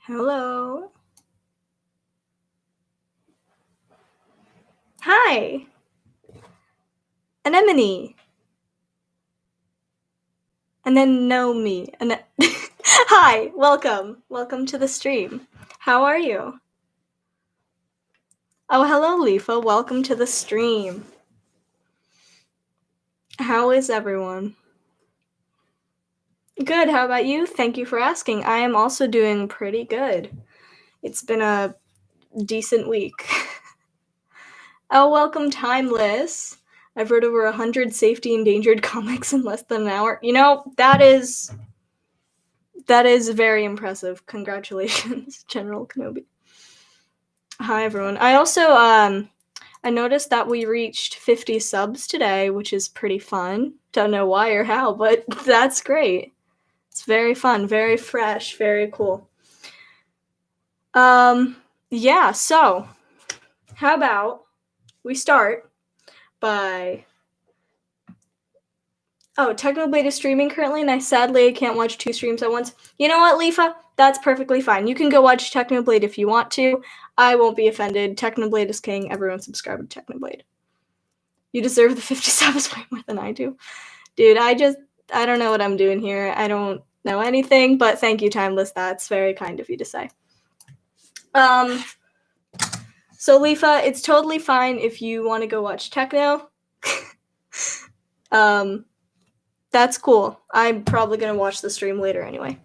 Hello. Hi. Anemone. And then know me. Hi. Welcome. Welcome to the stream. How are you? Oh, hello, Leafa. Welcome to the stream. How is everyone? Good. How about you? Thank you for asking. I am also doing pretty good. It's been a decent week. Oh, welcome, Timeless. I've read over 100 safety endangered comics in less than an hour. You know, that is very impressive. Congratulations, General Kenobi. Hi, everyone. I also, I noticed that we reached 50 subs today, which is pretty fun. Don't know why or how, but that's great. It's very fun, very fresh, very cool. Yeah, so how about we start by... Oh, Technoblade is streaming currently, and sadly I can't watch 2 streams at once. You know what, Leafa? That's perfectly fine. You can go watch Technoblade if you want to. I won't be offended. Technoblade is king. Everyone subscribe to Technoblade. You deserve the 50 subs way more than I do. Dude, I don't know what I'm doing here. I don't know anything, but thank you, Timeless. That's very kind of you to say. So Leafa, it's totally fine if you want to go watch Techno. That's cool. I'm probably gonna watch the stream later anyway.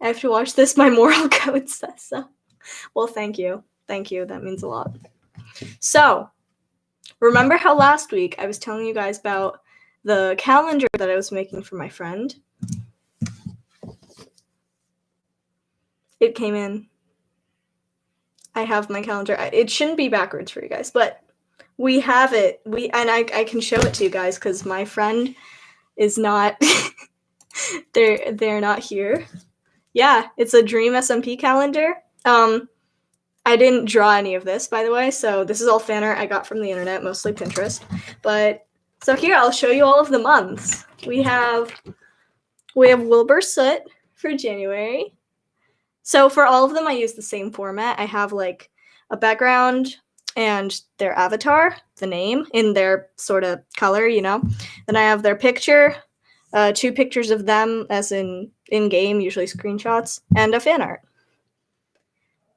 I have to watch this. My moral code says so. Well, thank you. Thank you. That means a lot. So, remember how last week I was telling you guys about the calendar that I was making for my friend? It came in. I have my calendar. It shouldn't be backwards for you guys, but we have it. I can show it to you guys because my friend is not... they're not here. Yeah, it's a Dream SMP calendar. I didn't draw any of this, by the way, so this is all fan art I got from the internet, mostly Pinterest. But so here, I'll show you all of the months. We have Wilbur Soot for January. So for all of them, I use the same format. I have like a background and their avatar, the name, in their sort of color, you know. Then I have their picture, 2 pictures of them as in-game, usually screenshots, and a fan art.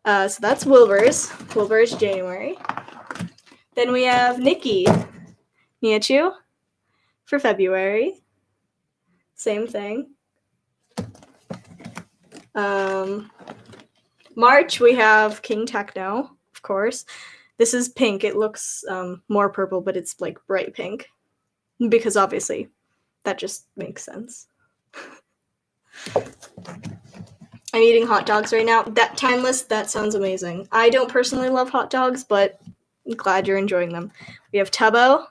So that's Wilbur's. Wilbur's January. Then we have Nikki Miachu for February. Same thing. March, we have King Techno, of course. This is pink. It looks more purple, but it's like bright pink. Because obviously, that just makes sense. I'm eating hot dogs right now. That Timeless, that sounds amazing. I don't personally love hot dogs, but I'm glad you're enjoying them. We have Tubbo.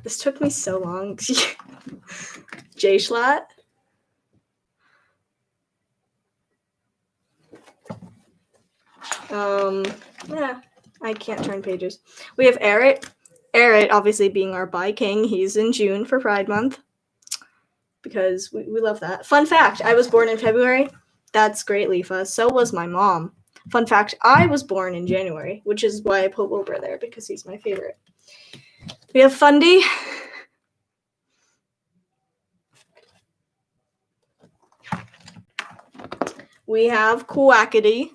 This took me so long. J-Schlatt. Yeah, I can't turn pages. We have Eret. Eret, obviously being our bi king, he's in June for Pride Month. Because we love that. Fun fact, I was born in February. That's great, Leafa. So was my mom. Fun fact, I was born in January, which is why I put Wilbur there, because he's my favorite. We have Fundy. We have Quackity.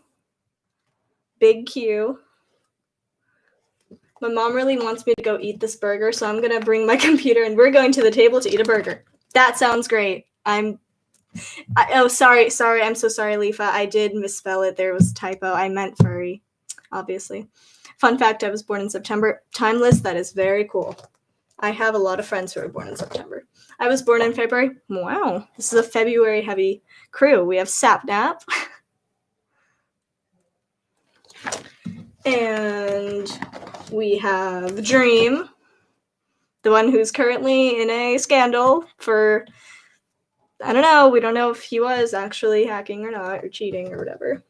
Big Q. My mom really wants me to go eat this burger, so I'm gonna bring my computer and we're going to the table to eat a burger. That sounds great. Sorry. I'm so sorry, Leafa. I did misspell it. There was a typo. I meant furry, obviously. Fun fact, I was born in September. Timeless, that is very cool. I have a lot of friends who were born in September. I was born in February. Wow. This is a February-heavy crew. We have Sapnap. And we have Dream, the one who's currently in a scandal for, I don't know, we don't know if he was actually hacking or not, or cheating or whatever.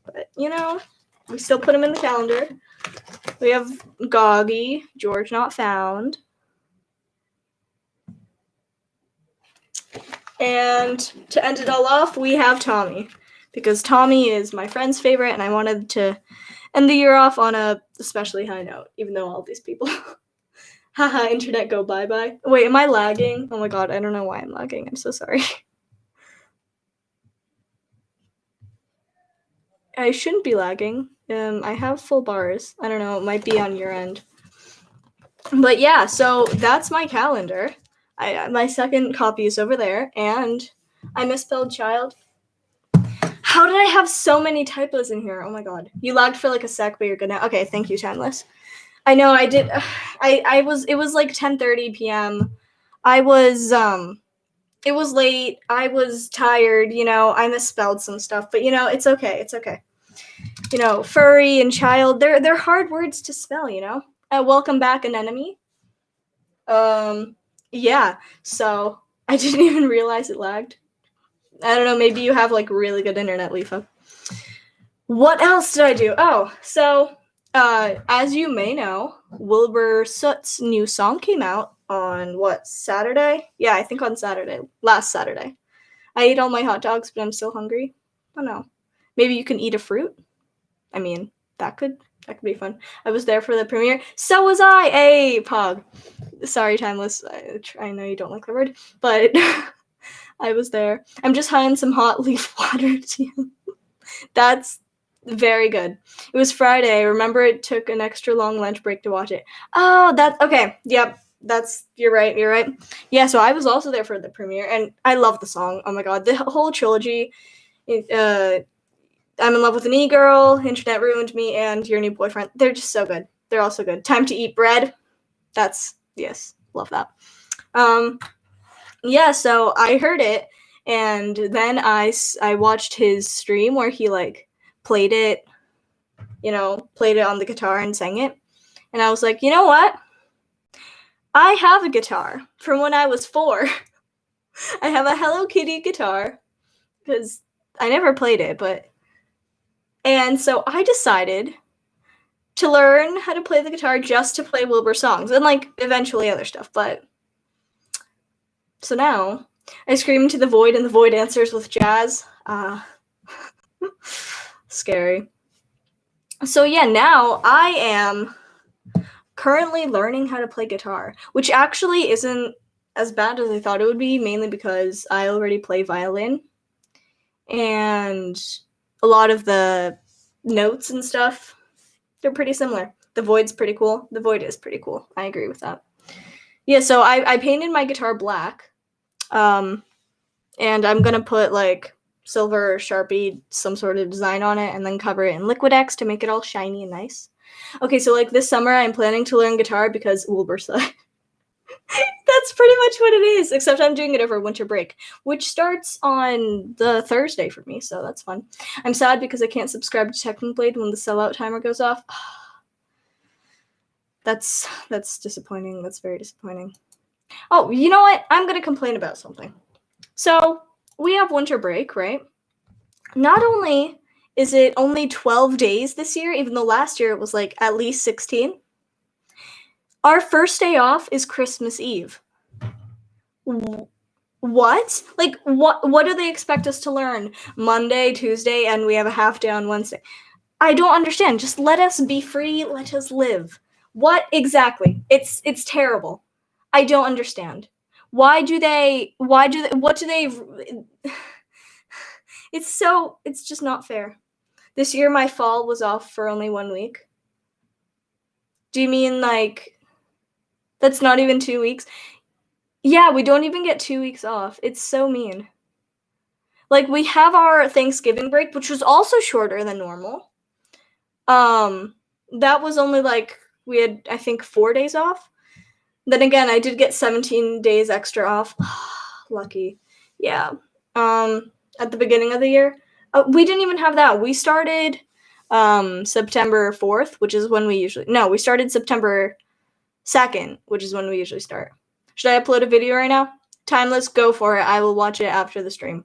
But, you know, we still put him in the calendar. We have Goggy, George Not Found. And to end it all off, we have Tommy. Because Tommy is my friend's favorite, and I wanted to end the year off on a especially high note, even though all these people. Haha, internet go bye-bye. Wait, am I lagging? Oh my god, I don't know why I'm lagging. I'm so sorry. I shouldn't be lagging. I have full bars. I don't know, it might be on your end. But yeah, so that's my calendar. My second copy is over there, and I misspelled child. How did I have so many typos in here? Oh my god. You lagged for like a sec, but you're good now. Okay, thank you, Timeless. I know I did. It was like 10:30 p.m. It was late. I was tired, I misspelled some stuff, but it's okay. It's okay. Furry and child, they're hard words to spell, welcome back, anemone. Yeah, so I didn't even realize it lagged. I don't know, maybe you have like really good internet, Leafa. What else did I do? Oh, so as you may know, Wilbur Soot's new song came out on Saturday? Yeah, I think on Saturday. Last Saturday. I ate all my hot dogs, but I'm still hungry. I don't know. Maybe you can eat a fruit? I mean, that could be fun. I was there for the premiere. So was I! Hey, Pog. Sorry, Timeless. I know you don't like the word, but I was there. I'm just high on some hot leaf water too. That's very good. It was Friday. I remember it took an extra long lunch break to watch it. Oh, okay. Yep. You're right. Yeah, so I was also there for the premiere, and I love the song. Oh my god, the whole trilogy. I'm in love with an e-girl, Internet Ruined Me, and Your New Boyfriend. They're just so good. They're also good. Time to Eat Bread. Yes, love that. Yeah, so I heard it, and then I watched his stream where he like played it on the guitar and sang it. And I was like, you know what? I have a guitar from when I was 4. I have a Hello Kitty guitar because I never played it, and so I decided to learn how to play the guitar just to play Wilbur songs and like eventually other stuff. But so now I scream into the void and the void answers with jazz. Scary. So yeah, now I am currently learning how to play guitar, which actually isn't as bad as I thought it would be, mainly because I already play violin, and a lot of the notes and stuff, they're pretty similar. The void's pretty cool. The void is pretty cool. I agree with that. Yeah, so I painted my guitar black, and I'm gonna put like silver Sharpie, some sort of design on it, and then cover it in Liquid-X to make it all shiny and nice. Okay, so like this summer I'm planning to learn guitar because Wilbur said. That's pretty much what it is, except I'm doing it over winter break, which starts on the Thursday for me, so that's fun. I'm sad because I can't subscribe to Technoblade when the sellout timer goes off. That's disappointing. That's very disappointing. Oh, you know what? I'm going to complain about something. So, we have winter break, right? Not only is it only 12 days this year, even though last year it was like at least 16. Our first day off is Christmas Eve. What? Like, what do they expect us to learn? Monday, Tuesday, and we have a half day on Wednesday. I don't understand. Just let us be free. Let us live. What exactly? It's terrible. I don't understand. What do they it's just not fair. This year my fall was off for only 1 week. Do you mean like that's not even 2 weeks? Yeah, we don't even get 2 weeks off. It's so mean. Like, we have our Thanksgiving break, which was also shorter than normal. That was only like, we had, I think, 4 days off. Then again, I did get 17 days extra off. Lucky. Yeah. At the beginning of the year. We didn't even have that. We started September 4th, which is when we started September 2nd, which is when we usually start. Should I upload a video right now? Timeless, go for it. I will watch it after the stream.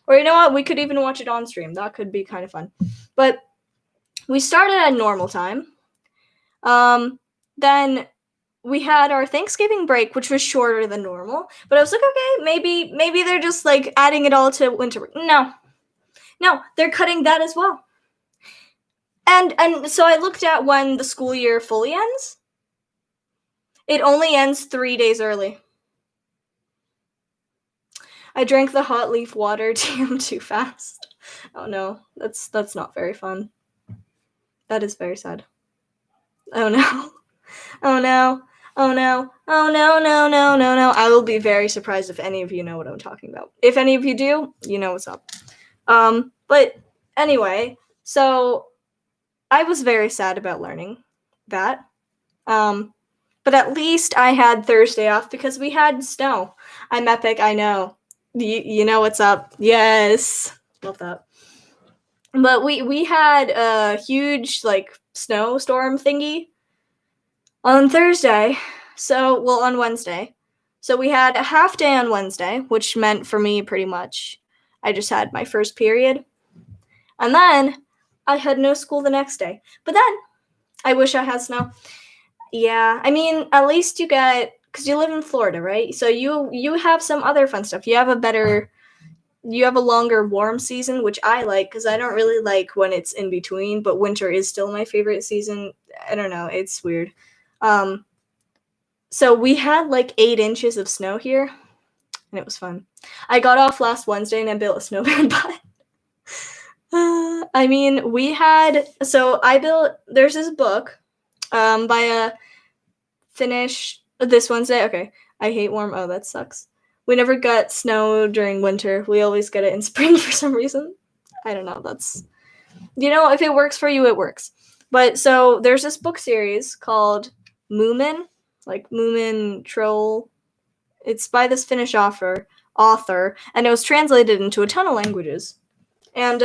Or you know what? We could even watch it on stream. That could be kind of fun. But we started at normal time. Then we had our Thanksgiving break, which was shorter than normal. But I was like, okay, maybe they're just like adding it all to winter break. No, they're cutting that as well. And so I looked at when the school year fully ends. It only ends 3 days early. I drank the hot leaf water TM too fast. Oh no, that's not very fun. That is very sad. Oh no. Oh no. Oh no. Oh no, no, no, no, no. I will be very surprised if any of you know what I'm talking about. If any of you do, you know what's up. But anyway, so I was very sad about learning that. But at least I had Thursday off because we had snow. I'm epic, I know. You know what's up. Yes. Love that. But we had a huge like snowstorm thingy on Thursday. On Wednesday. So we had a half day on Wednesday, which meant for me pretty much I just had my first period. And then I had no school the next day. But then I wish I had snow. Yeah, I mean, at least you get, because you live in Florida, right? So you have some other fun stuff. You have a longer warm season, which I like because I don't really like when it's in between, but winter is still my favorite season. I don't know, it's weird. So we had like 8 inches of snow here, and it was fun. I got off last Wednesday and I built a snowman, but I mean, there's this book by a Finnish, this Wednesday, okay. I hate warm, oh, that sucks. We never got snow during winter. We always get it in spring for some reason. I don't know, if it works for you, it works. But so there's this book series called Moomin, like Moomin Troll. It's by this Finnish author, and it was translated into a ton of languages. And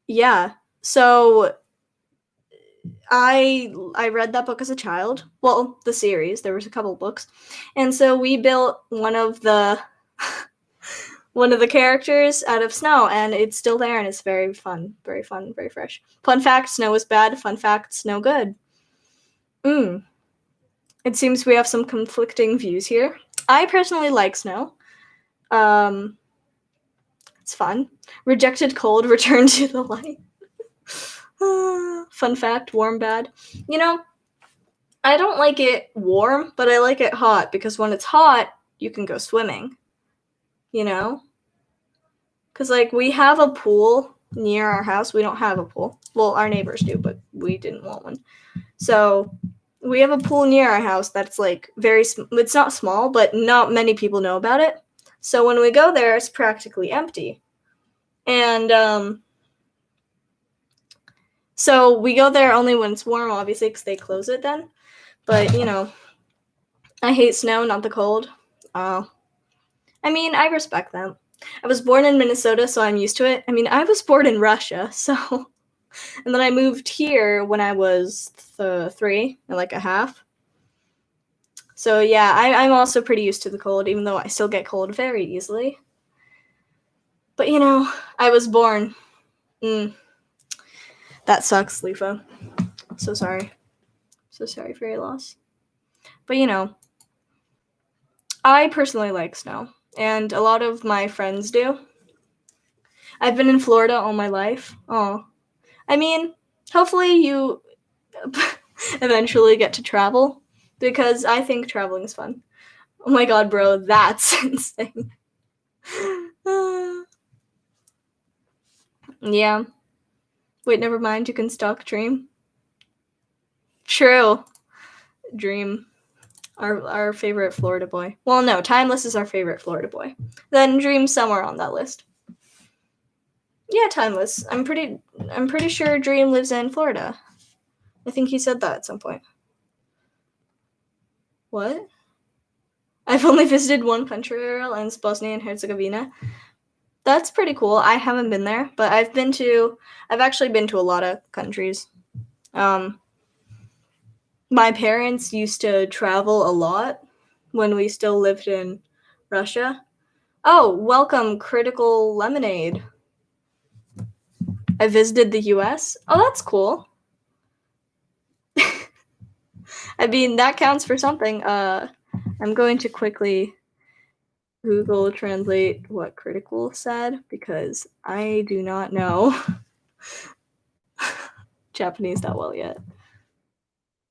yeah, so I read that book as a child. Well, the series, there was a couple books. And so we built one of the characters out of snow, and it's still there, and it's very fun, very fresh. Fun fact, snow is bad. Fun fact, snow good. It seems we have some conflicting views here. I personally like snow. It's fun. Rejected cold, return to the light. Fun fact, warm bad. I don't like it warm, but I like it hot because when it's hot, you can go swimming. Because like we have a pool near our house. We don't have a pool. Well, our neighbors do, but we didn't want one. So we have a pool near our house that's like it's not small, but not many people know about it. So when we go there, it's practically empty. And so we go there only when it's warm, obviously, because they close it then. But, I hate snow, not the cold. I mean, I respect that. I was born in Minnesota, so I'm used to it. I mean, I was born in Russia, so... And then I moved here when I was 3 and like a half. So, yeah, I'm also pretty used to the cold, even though I still get cold very easily. But, I was born... That sucks, Lifa. So sorry. So sorry for your loss. But, I personally like snow. And a lot of my friends do. I've been in Florida all my life. Oh. I mean, hopefully you eventually get to travel. Because I think traveling is fun. Oh my god, bro. That's insane. Yeah. Wait, never mind. You can stalk Dream. True. Dream. Our favorite Florida boy. Well, no, Timeless is our favorite Florida boy. Then Dream's somewhere on that list. Yeah, Timeless. I'm pretty sure Dream lives in Florida. I think he said that at some point. What? I've only visited one country, and it's Bosnia and Herzegovina. That's pretty cool. I haven't been there, but I've actually been to a lot of countries. My parents used to travel a lot when we still lived in Russia. Oh, welcome, Critical Lemonade. I visited the US. Oh, that's cool. I mean, that counts for something. I'm going to quickly Google translate what Critical said because I do not know Japanese that well yet.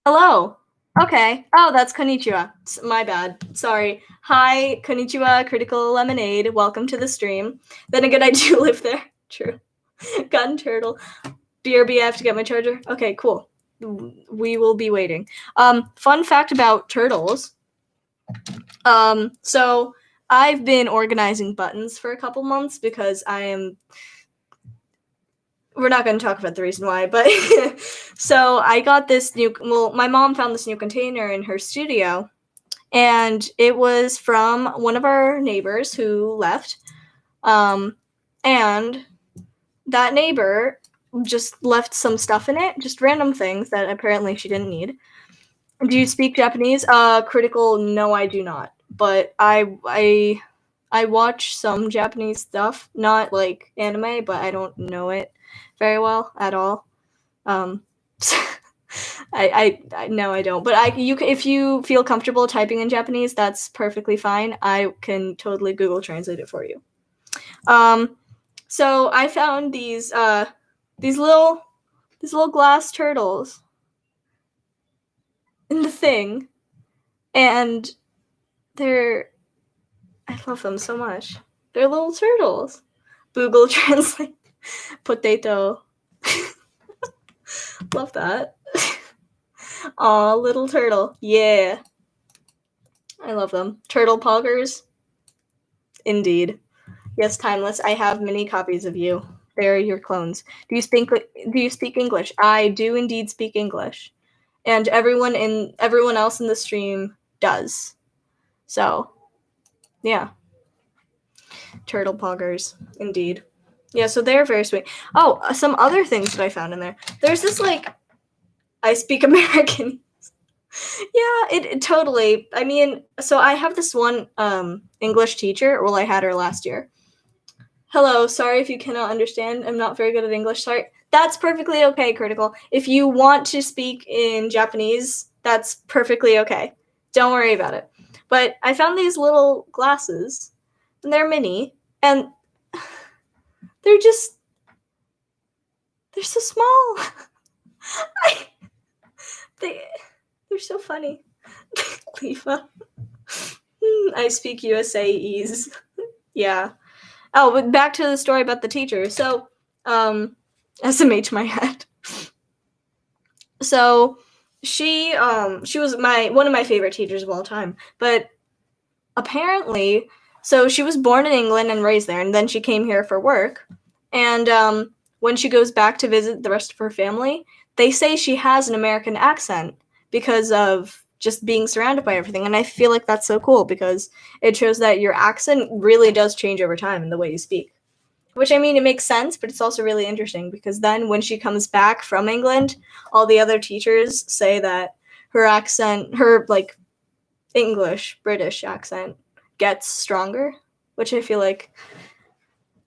Hello. Okay. Oh, that's konnichiwa. My bad. Sorry. Hi, konnichiwa, Critical Lemonade. Welcome to the stream. Then again, I do live there. True. Gun turtle. BRB, I have to get my charger. Okay, cool. We will be waiting. Fun fact about turtles. So I've been organizing buttons for a couple months because we're not going to talk about the reason why, but so I got this my mom found this new container in her studio, and it was from one of our neighbors who left. And that neighbor just left some stuff in it, just random things that apparently she didn't need. Do you speak Japanese? Critical, no, I do not. But I watch some Japanese stuff, not like anime, but I don't know it very well at all. I no, I don't. But if you feel comfortable typing in Japanese, that's perfectly fine. I can totally Google Translate it for you. So I found these little glass turtles in the thing, and I love them so much. They're little turtles. Google Translate potato. Love that. Aw, little turtle. Yeah. I love them. Turtle poggers. Indeed. Yes, Timeless. I have many copies of you. They're your clones. Do you speak English? I do indeed speak English. And everyone else in the stream does. So, yeah. Turtle poggers. Indeed. Yeah, so they're very sweet. Oh, some other things that I found in there. There's this, I speak American. Yeah, it totally. I mean, so I have this one English teacher. Well, I had her last year. Hello, sorry if you cannot understand. I'm not very good at English. Sorry. That's perfectly okay, Critical. If you want to speak in Japanese, that's perfectly okay. Don't worry about it. But I found these little glasses, and they're mini, and they're so small. They're so funny. Lifa. I speak USAese. Yeah. Oh, but back to the story about the teacher. So, SMH my head. So, she was one of my favorite teachers of all time. But apparently, so she was born in England and raised there, and then she came here for work. And when she goes back to visit the rest of her family, they say she has an American accent because of just being surrounded by everything. And I feel like that's so cool because it shows that your accent really does change over time in the way you speak. Which, I mean, it makes sense, but it's also really interesting because then when she comes back from England, all the other teachers say that her accent, English, British accent gets stronger, which I feel like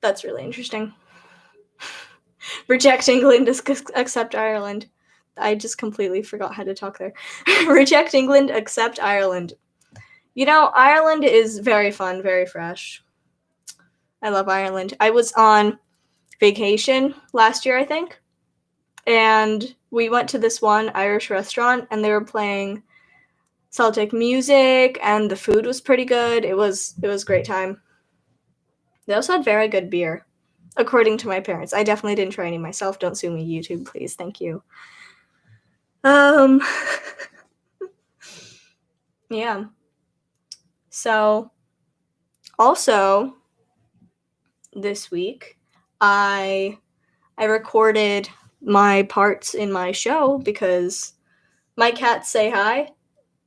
that's really interesting. Reject England, accept Ireland. I just completely forgot how to talk there. Reject England, accept Ireland. You know, Ireland is very fun, very fresh. I love Ireland. I was on vacation last year, I think, and we went to this one Irish restaurant, and they were playing Celtic music, and the food was pretty good. It was a great time. They also had very good beer, according to my parents. I definitely didn't try any myself. Don't sue me, YouTube, please. Thank you. Yeah. So, also, this week, I recorded my parts in my show because my cats say hi.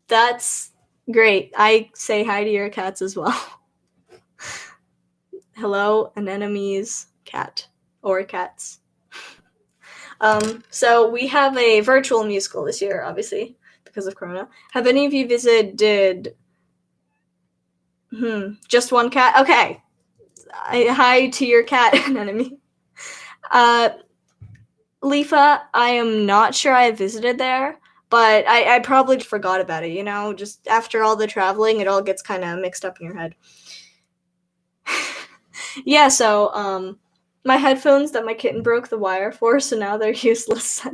That's great. I say hi to your cats as well. Hello, anemones, cat, or cats. So we have a virtual musical this year, obviously, because of Corona. Have any of you visited just one cat? Okay. Hi to your cat, anemone. Lifa, I am not sure I visited there, but I probably forgot about it, just after all the traveling, it all gets kind of mixed up in your head. Yeah, so, my headphones that my kitten broke the wire for, so now they're useless.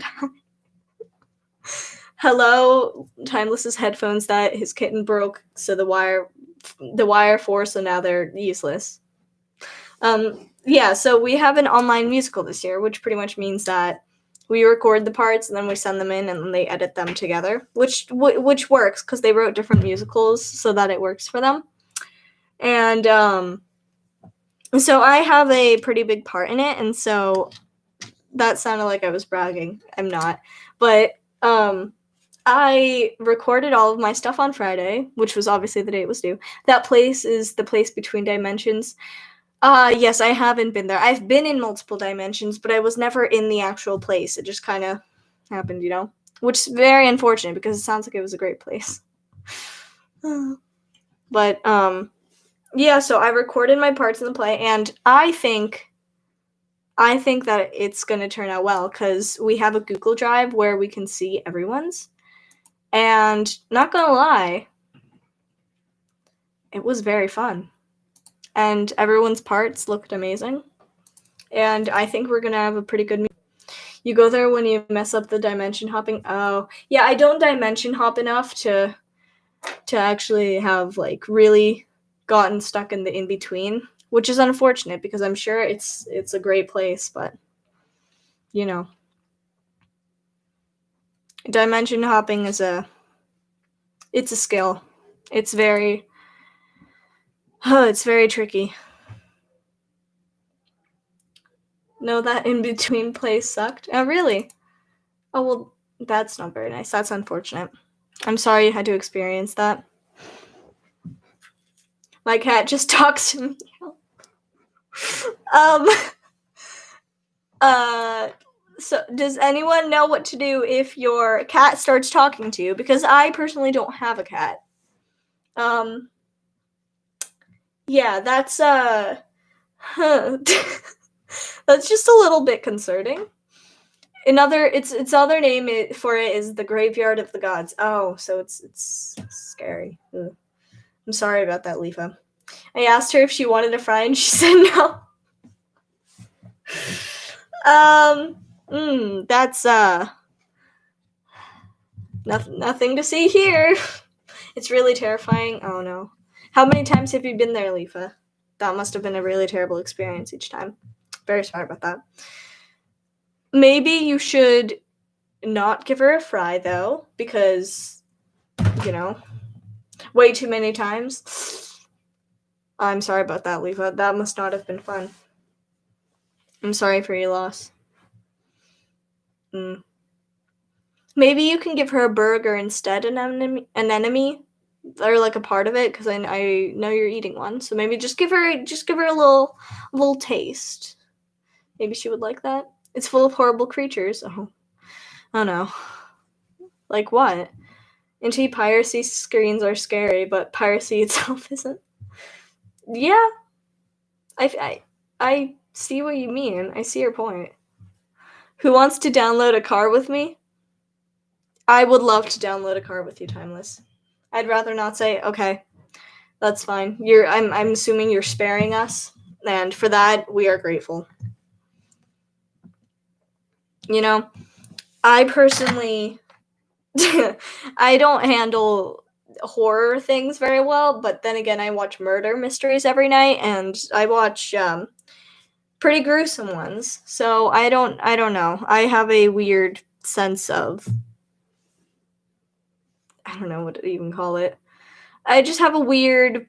Hello, Timeless's headphones that his kitten broke, so the wire for, so now they're useless. Yeah, so we have an online musical this year, which pretty much means that we record the parts and then we send them in and then they edit them together, which works because they wrote different musicals so that it works for them. And so I have a pretty big part in it, and so that sounded like I was bragging. I'm not. But I recorded all of my stuff on Friday, which was obviously the day it was due. That place is the place between dimensions. Yes, I haven't been there. I've been in multiple dimensions, but I was never in the actual place. It just kind of happened, which is very unfortunate because it sounds like it was a great place. But, yeah, so I recorded my parts in the play, and I think that it's going to turn out well because we have a Google Drive where we can see everyone's. And not gonna lie, it was very fun. And everyone's parts looked amazing. And I think we're gonna have a pretty good meeting. You go there when you mess up the dimension hopping. Oh, yeah, I don't dimension hop enough to actually have, like, really gotten stuck in the in-between, which is unfortunate because I'm sure it's a great place, but, dimension hopping is it's a skill. It's very tricky. No, that in-between place sucked. Oh, really? Oh, well, that's not very nice. That's unfortunate. I'm sorry you had to experience that. My cat just talks to me. So does anyone know what to do if your cat starts talking to you? Because I personally don't have a cat. Yeah, that's, that's just a little bit concerning. Its other name for it is the Graveyard of the Gods. Oh, so it's scary. Ugh. I'm sorry about that, Leafa. I asked her if she wanted a fry and she said no. That's nothing to see here. It's really terrifying. Oh no. How many times have you been there, Leafa? That must have been a really terrible experience each time. Very sorry about that. Maybe you should not give her a fry, though, because, way too many times. I'm sorry about that, Leafa. That must not have been fun. I'm sorry for your loss. Maybe you can give her a burger instead, an enemy, or like a part of it, because I know you're eating one. So maybe just give her a little taste. Maybe she would like that. It's full of horrible creatures. Oh no. Like what? Anti-piracy screens are scary, but piracy itself isn't. Yeah. I see what you mean. I see your point. Who wants to download a car with me? I would love to download a car with you, Timeless. I'd rather not say, okay, that's fine. I'm assuming you're sparing us, and for that, we are grateful. I personally, I don't handle horror things very well, but then again, I watch murder mysteries every night, and I watch pretty gruesome ones. So I don't know. I have a weird sense of, I don't know what to even call it. I just have a weird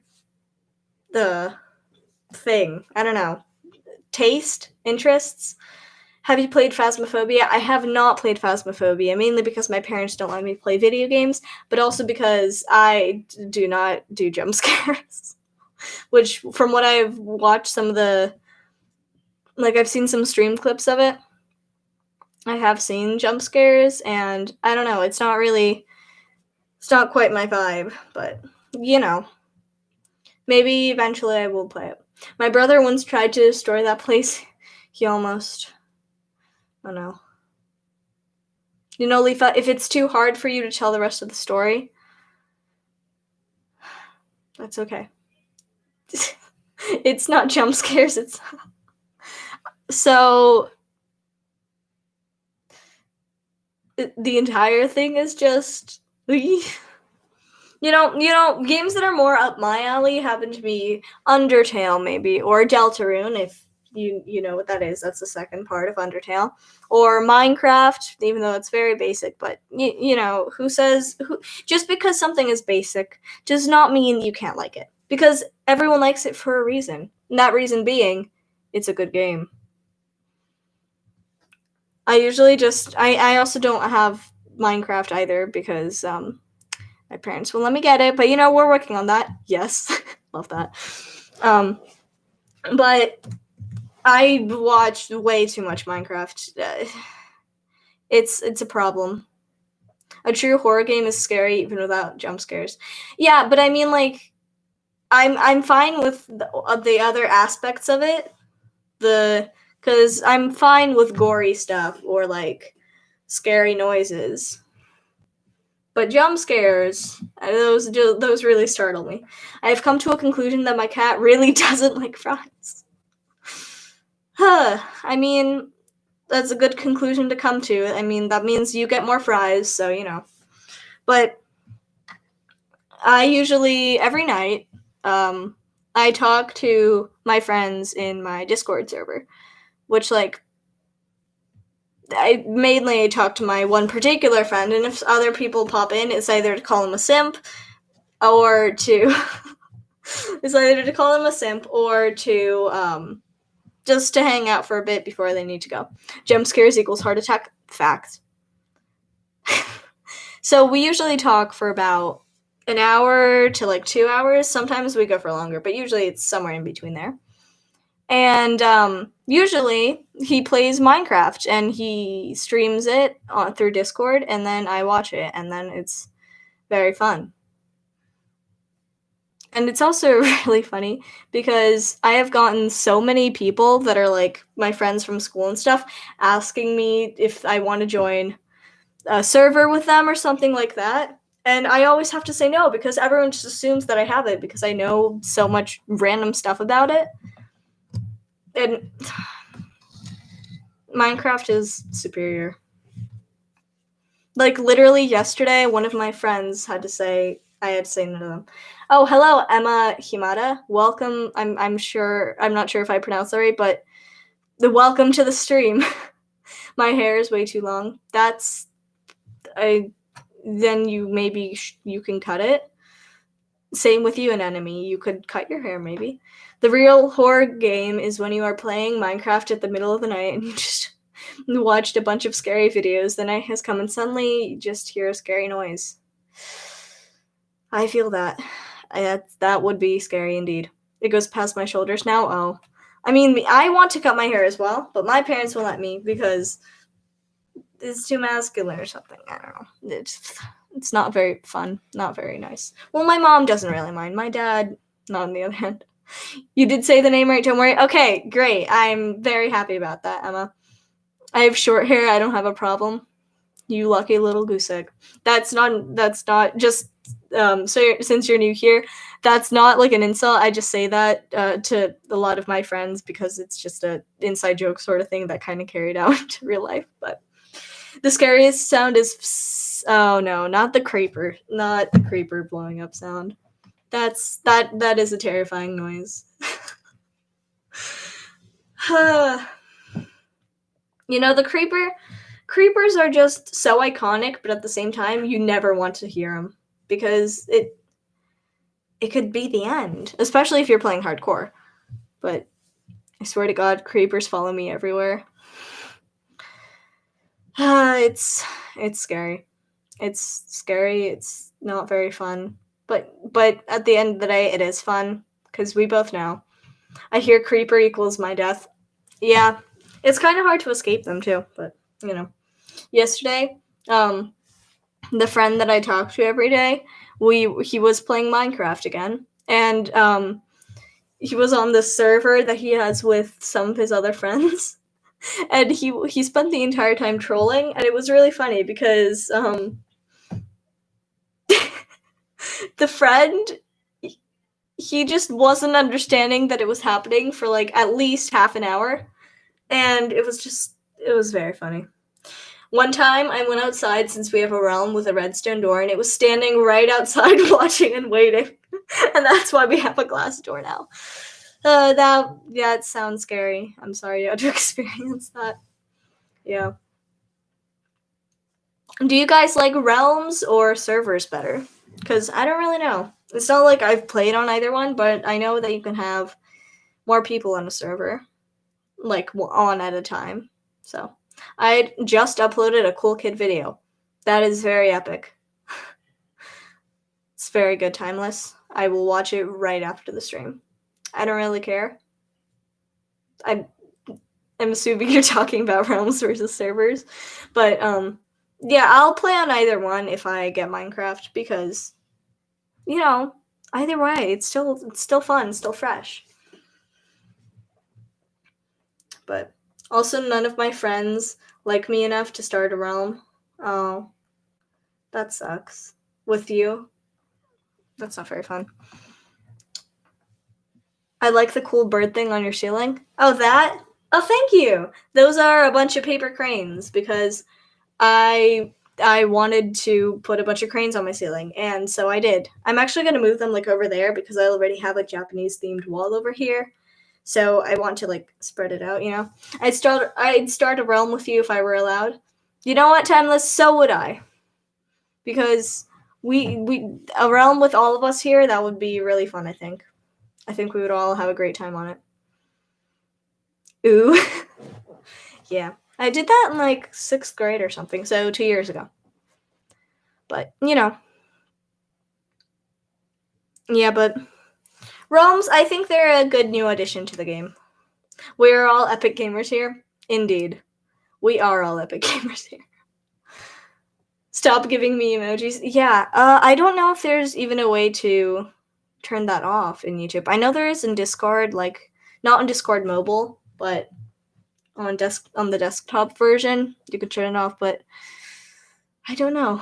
thing. I don't know. Taste, interests. Have you played Phasmophobia? I have not played Phasmophobia, mainly because my parents don't let me play video games, but also because I do not do jump scares. Which, from what I've watched, I've seen some stream clips of it. I have seen jump scares, and I don't know, it's not quite my vibe, but, maybe eventually I will play it. My brother once tried to destroy that place. He almost... Oh no. You know, Leafa, if it's too hard for you to tell the rest of the story, that's okay. It's not jump scares, it's... So... The entire thing is just... You know, games that are more up my alley happen to be Undertale, maybe, or Deltarune, if you know what that is. That's the second part of Undertale. Or Minecraft, even though it's very basic, but, you know, just because something is basic does not mean you can't like it. Because everyone likes it for a reason. And that reason being, it's a good game. I usually just... I also don't have Minecraft either, because, my parents will let me get it, but, you know, we're working on that. Yes. Love that. But I watched way too much Minecraft. It's a problem. A true horror game is scary even without jump scares. Yeah, but I mean, like, I'm fine with the other aspects of it. Because I'm fine with gory stuff or, like, scary noises. But jump scares, those really startle me. I've come to a conclusion that my cat really doesn't like fries. I mean, that's a good conclusion to come to. I mean, that means you get more fries, so, you know. But I usually, every night, I talk to my friends in my Discord server, which, like, I mainly talk to my one particular friend, and if other people pop in, it's either to call him a simp, or to... it's either to call him a simp, or to, just to hang out for a bit before they need to go. Jump scares equals heart attack. Fact. So we usually talk for about an hour to, like, 2 hours. Sometimes we go for longer, but usually it's somewhere in between there. And usually he plays Minecraft and he streams it through Discord, and then I watch it, and then it's very fun. And it's also really funny because I have gotten so many people that are, like, my friends from school and stuff asking me if I want to join a server with them or something like that. And I always have to say no because everyone just assumes that I have it because I know so much random stuff about it. And Minecraft is superior. Like, literally yesterday, one of my friends I had to say no to them. Oh, hello, Emma Himada. Welcome. I'm not sure if I pronounced that right, but welcome to the stream. My hair is way too long. Then you can cut it. Same with you, an enemy. You could cut your hair, maybe. The real horror game is when you are playing Minecraft at the middle of the night and you just watched a bunch of scary videos. The night has come and suddenly you just hear a scary noise. I feel that. That would be scary indeed. It goes past my shoulders now. Oh. I mean, I want to cut my hair as well, but my parents won't let me because it's too masculine or something. I don't know. It's not very fun. Not very nice. Well, my mom doesn't really mind. My dad, not on the other hand. You did say the name right, don't worry. Okay, great. I'm very happy about that, Emma. I have short hair. I don't have a problem. You lucky little goose egg. That's not just... so since you're new here, that's not like an insult. I just say that to a lot of my friends because it's just a inside joke sort of thing that kind of carried out into real life. But the scariest sound is... oh no, not the creeper. Not the creeper blowing up sound. That is a terrifying noise. You know, the creepers are just so iconic, but at the same time, you never want to hear them because it could be the end, especially if you're playing hardcore. But I swear to God, creepers follow me everywhere. It's scary. It's scary. It's not very fun. But at the end of the day, it is fun because we both know. I hear creeper equals my death. Yeah, it's kind of hard to escape them too. But you know, yesterday, the friend that I talk to every day, he was playing Minecraft again, and he was on this server that he has with some of his other friends. and he spent the entire time trolling, and it was really funny because the friend, he just wasn't understanding that it was happening for like at least half an hour, and it was very funny. One time I went outside, since we have a realm with a redstone door, and it was standing right outside watching and waiting. And that's why we have a glass door now. That sounds scary. I'm sorry you had to experience that. Yeah. Do you guys like realms or servers better? Because I don't really know. It's not like I've played on either one, but I know that you can have more people on a server, like on at a time. So I just uploaded a Cool Kid video. That is very epic. It's very good, Timeless. I will watch it right after the stream. I don't really care. I'm assuming you're talking about realms versus servers, but yeah, I'll play on either one if I get Minecraft because, you know, either way, it's still fun, still fresh. But also, none of my friends like me enough to start a realm. Oh, that sucks. With you, that's not very fun. I like the cool bird thing on your ceiling. Oh, that? Oh, thank you. Those are a bunch of paper cranes because I wanted to put a bunch of cranes on my ceiling, and so I did. I'm actually going to move them like over there because I already have a Japanese themed wall over here. So I want to like spread it out, you know. I'd start a realm with you if I were allowed. You know what, Timeless? So would I. Because we a realm with all of us here, that would be really fun, I think. I think we would all have a great time on it. Ooh. Yeah. I did that in like 6th grade or something, so 2 years ago. But, you know. Yeah, but realms, I think they're a good new addition to the game. We're all epic gamers here. Indeed. We are all epic gamers here. Stop giving me emojis. Yeah, I don't know if there's even a way to turn that off in YouTube. I know there is in Discord, like not on Discord mobile, but on the desktop version, you could turn it off, but I don't know.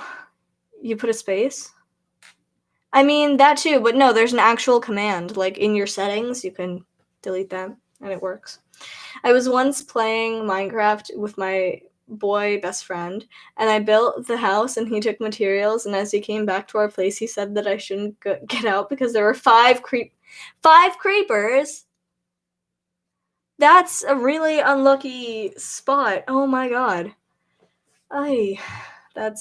You put a space? I mean, that too, but no, there's an actual command. Like in your settings, you can delete that, and it works. I was once playing Minecraft with my boy best friend, and I built the house, and he took materials, and as he came back to our place, he said that I shouldn't get out because there were 5 creepers. That's a really unlucky spot. Oh my god. That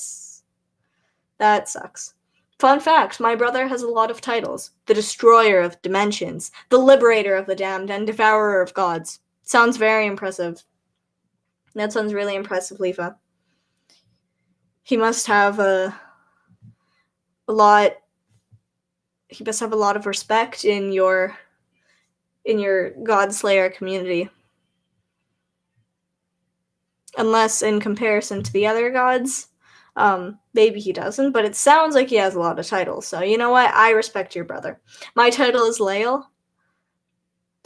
sucks. Fun fact, my brother has a lot of titles. The Destroyer of Dimensions, the Liberator of the Damned, and Devourer of Gods. Sounds very impressive. That sounds really impressive, Lefa. He must have a lot of respect in your Godslayer community. Unless in comparison to the other gods, maybe he doesn't, but it sounds like he has a lot of titles. So you know what? I respect your brother. My title is Lael.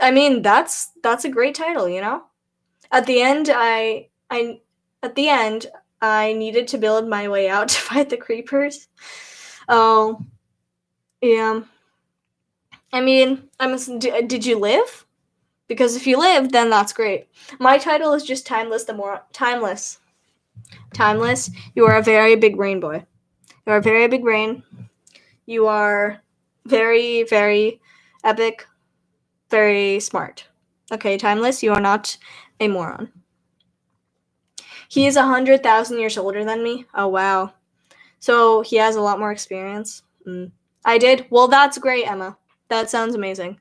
I mean, that's a great title, you know? At the end, I needed to build my way out to fight the creepers. Oh, yeah. I mean, did you live? Because if you live, then that's great. My title is just Timeless. Timeless. You are a very big brain boy. You are a very big brain. You are very, very epic, very smart. Okay, Timeless, you are not a moron. He is 100,000 years older than me. Oh, wow. So he has a lot more experience. I did? Well, that's great, Emma. That sounds amazing.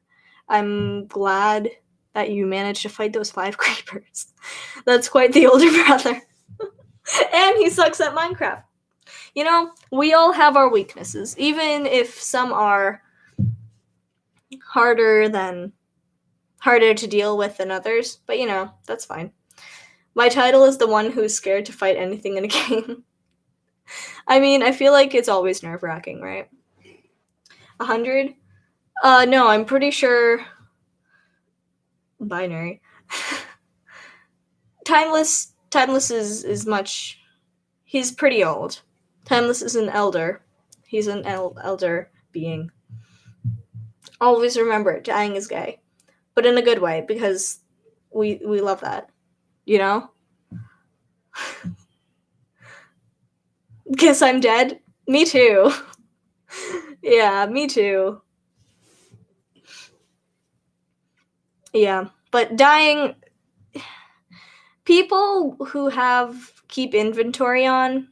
I'm glad that you managed to fight those 5 creepers. That's quite the older brother. And he sucks at Minecraft. You know, we all have our weaknesses, even if some are harder to deal with than others. But you know, that's fine. My title is the one who's scared to fight anything in a game. I mean, I feel like it's always nerve-wracking, right? 100? No, I'm pretty sure binary. Timeless is much. He's pretty old. Timeless is an elder. He's an elder being. Always remember, dying is gay, but in a good way because we love that, you know. Guess I'm dead. Me too. Yeah, me too. Yeah, but dying. People who keep inventory on,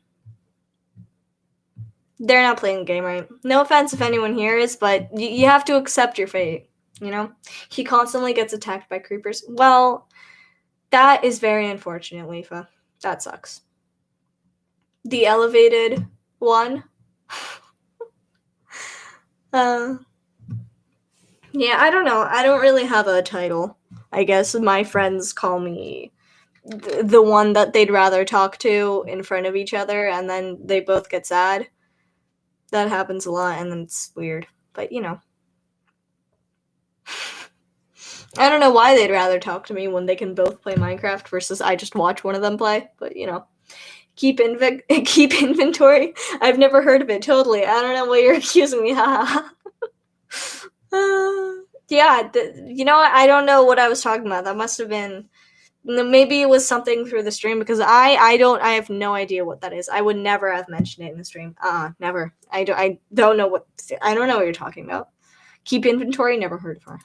they're not playing the game right. No offense if anyone here is, but you have to accept your fate, you know? He constantly gets attacked by creepers. Well, that is very unfortunate, Leafa. That sucks. The elevated one. Yeah, I don't know. I don't really have a title. I guess my friends call me the one that they'd rather talk to in front of each other, and then they both get sad. That happens a lot, and it's weird. But, you know. I don't know why they'd rather talk to me when they can both play Minecraft versus I just watch one of them play. But, you know. Keep inventory? I've never heard of it, totally. I don't know what you're accusing me, haha. Yeah, you know what? I don't know what I was talking about. That must have been... Maybe it was something through the stream because I have no idea what that is. I would never have mentioned it in the stream. Never. I don't know what you're talking about. Keep inventory, never heard of her.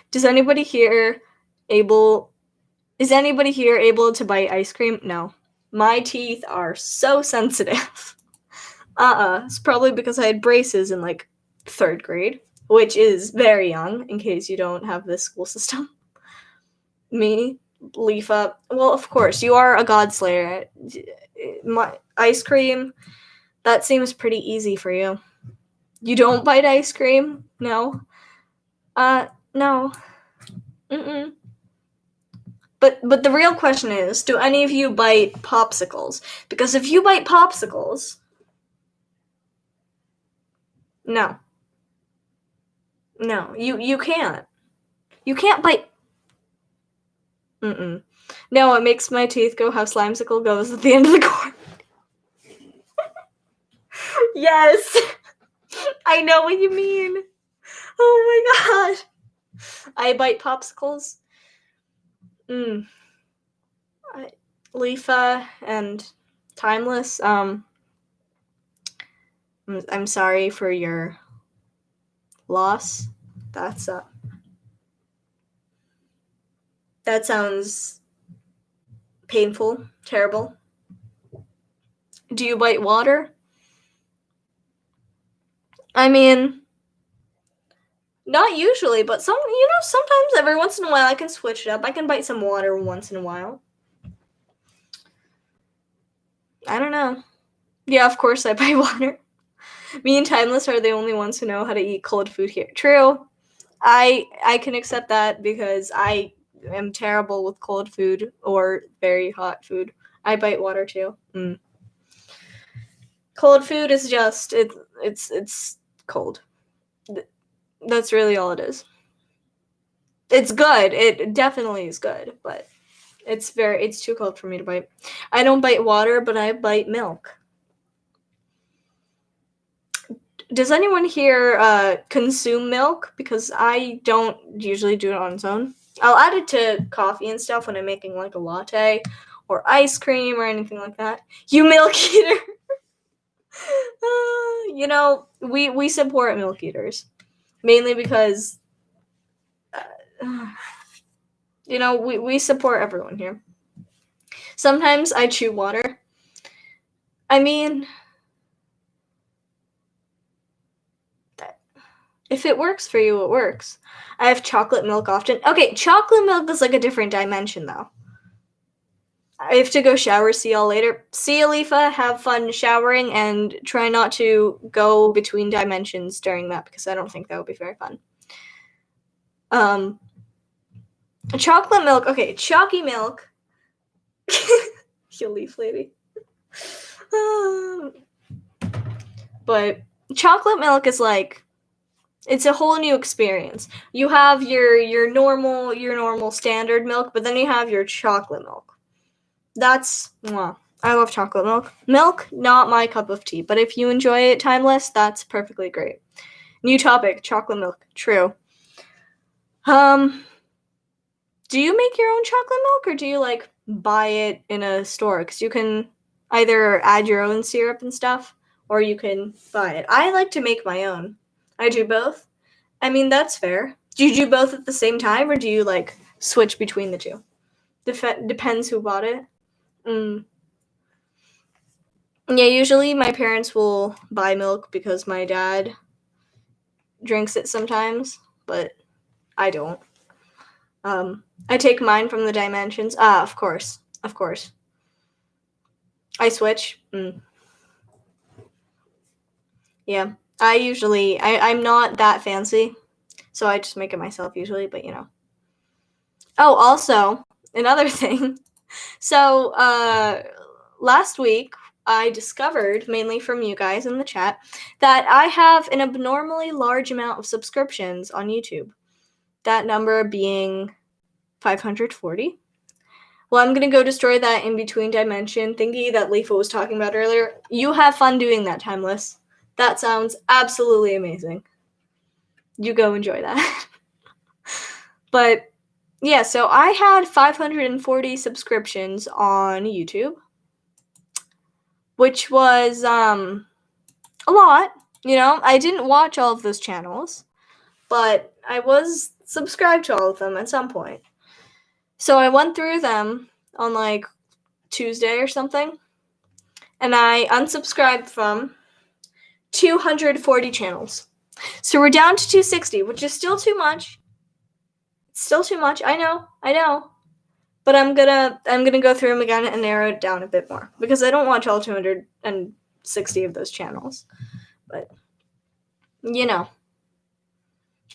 Is anybody here able to bite ice cream? No. My teeth are so sensitive. It's probably because I had braces in like 3rd grade. Which is very young, in case you don't have this school system. Me, Leafa. Well, of course, you are a god slayer. My ice cream, that seems pretty easy for you. You don't bite ice cream? No? No. Mm-mm. But the real question is, do any of you bite popsicles? Because if you bite popsicles... No. No, you can't. You can't bite... Mm-mm. No, it makes my teeth go how Slimesicle goes at the end of the cord. Yes! I know what you mean. Oh my god. I bite popsicles. Leafa and Timeless, I'm sorry for your loss. That sounds painful, terrible. Do you bite water? I mean, not usually, but sometimes every once in a while I can switch it up. I can bite some water once in a while. I don't know. Yeah, of course I bite water. Me and Timeless are the only ones who know how to eat cold food here. True. I can accept that because I am terrible with cold food or very hot food. I bite water too. Cold food is just it's cold. That's really all it is. It's good. It definitely is good, but it's too cold for me to bite. I don't bite water, but I bite milk. Does anyone here consume milk? Because I don't usually do it on its own. I'll add it to coffee and stuff when I'm making like a latte or ice cream or anything like that. You milk eater! We support milk eaters. Mainly because, we support everyone here. Sometimes I chew water. I mean... If it works for you, it works. I have chocolate milk often. Okay, chocolate milk is like a different dimension, though. I have to go shower. See y'all later. See you, Leafa. Have fun showering, and try not to go between dimensions during that, because I don't think that would be very fun. Chocolate milk. Okay, chalky milk. You leaf lady. But chocolate milk is like... It's a whole new experience. You have your normal standard milk, but then you have your chocolate milk. That's mwah. I love chocolate milk. Milk, not my cup of tea, but if you enjoy it, Timeless, that's perfectly great. New topic, chocolate milk. True. Do you make your own chocolate milk, or do you like buy it in a store? Because you can either add your own syrup and stuff, or you can buy it. I like to make my own. I do both. I mean, that's fair. Do you do both at the same time, or do you like switch between the two? Depends who bought it. Yeah, usually my parents will buy milk because my dad drinks it sometimes, but I don't. I take mine from the Dimensions. Of course. I switch. Yeah. I'm not that fancy, so I just make it myself usually, but Oh, also, another thing. So, last week, I discovered, mainly from you guys in the chat, that I have an abnormally large amount of subscriptions on YouTube. That number being 540. Well, I'm going to go destroy that in between dimension thingy that Leafa was talking about earlier. You have fun doing that, Timeless. That sounds absolutely amazing. You go enjoy that. But yeah, so I had 540 subscriptions on YouTube, which was a lot. I didn't watch all of those channels, but I was subscribed to all of them at some point. So I went through them on like Tuesday or something, and I unsubscribed from 240 channels. So we're down to 260, which is still too much. It's still too much. I know. But I'm gonna go through them again and narrow it down a bit more because I don't watch all 260 of those channels. But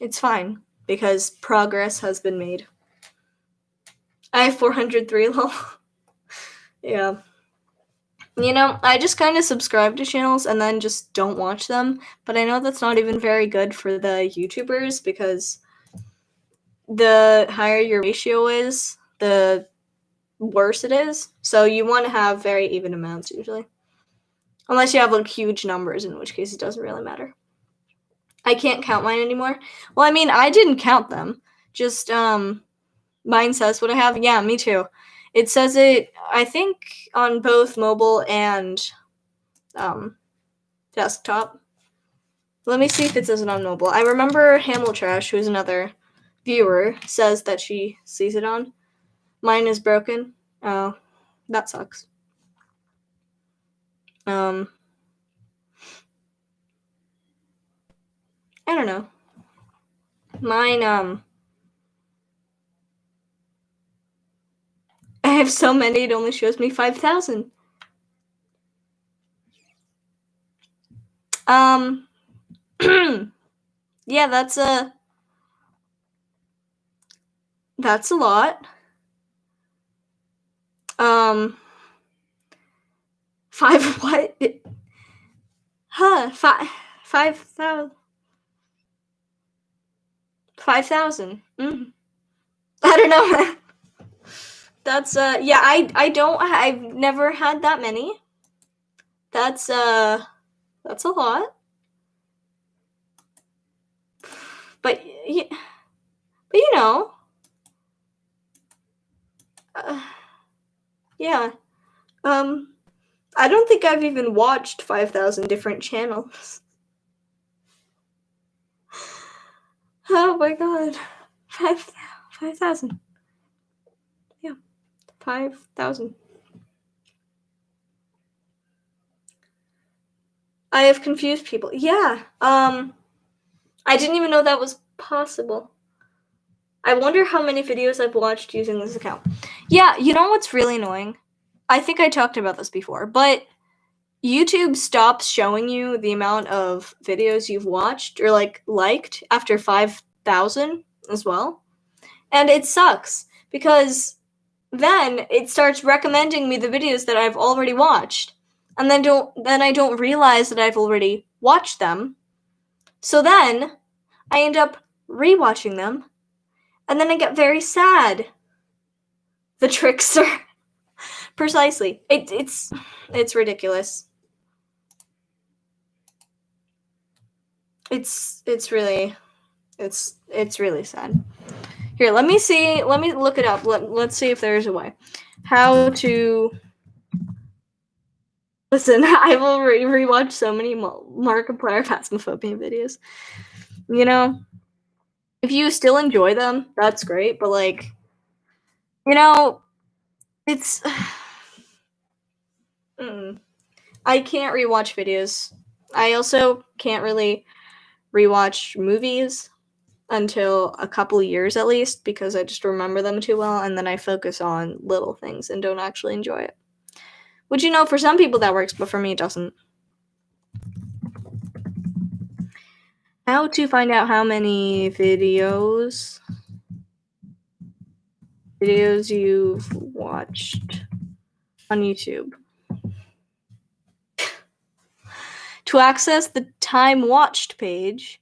it's fine because progress has been made. I have 403 lol. Yeah. I just kind of subscribe to channels and then just don't watch them. But I know that's not even very good for the YouTubers because the higher your ratio is, the worse it is. So you want to have very even amounts usually. Unless you have like huge numbers, in which case it doesn't really matter. I can't count mine anymore. Well, I mean, I didn't count them. Just mine says what I have. Yeah, me too. It says it, I think, on both mobile and desktop. Let me see if it says it on mobile. I remember Hamiltrash, who's another viewer, says that she sees it on. Mine is broken. Oh, that sucks. I don't know. Mine, I have so many, it only shows me 5,000. Yeah, that's a lot. 5 what? 5,000. 5,000. I don't know. That's yeah, I've never had that many. That's a lot. But yeah. I don't think I've even watched 5,000 different channels. Oh my god. 5,000. Yeah. 5,000. I have confused people. Yeah. I didn't even know that was possible. I wonder how many videos I've watched using this account. Yeah, you know what's really annoying? I think I talked about this before, but YouTube stops showing you the amount of videos you've watched or liked after 5,000 as well. And it sucks because then it starts recommending me the videos that I've already watched. And then I don't realize that I've already watched them. So then I end up rewatching them, and then I get very sad. The Trickster. Precisely. It's ridiculous. It's really sad. Here, let me see. Let me look it up. Let's see if there's a way. How to... Listen, I will rewatch so many Markiplier Phasmophobia videos. You know, if you still enjoy them, that's great. But like, you know, it's... I can't rewatch videos. I also can't really rewatch movies until a couple years at least, because I just remember them too well, and then I focus on little things and don't actually enjoy it. Which, you know, for some people that works, but for me it doesn't. How to find out how many videos you've watched on YouTube. To access the time watched page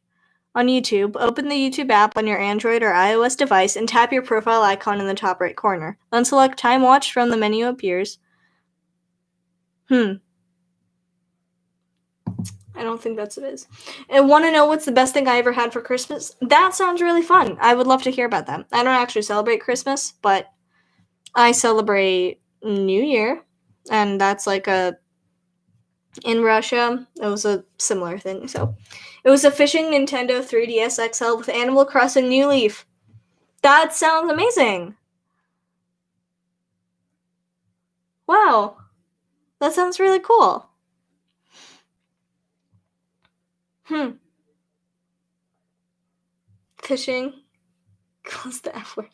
on YouTube, open the YouTube app on your Android or iOS device and tap your profile icon in the top right corner. Then select time watched from the menu appears. I don't think that's what it is. And want to know what's the best thing I ever had for Christmas? That sounds really fun. I would love to hear about that. I don't actually celebrate Christmas, but I celebrate New Year, and that's like in Russia, it was a similar thing. So it was a fishing Nintendo 3DS XL with Animal Crossing New Leaf. That sounds amazing. Wow. That sounds really cool. Fishing. Close the F word.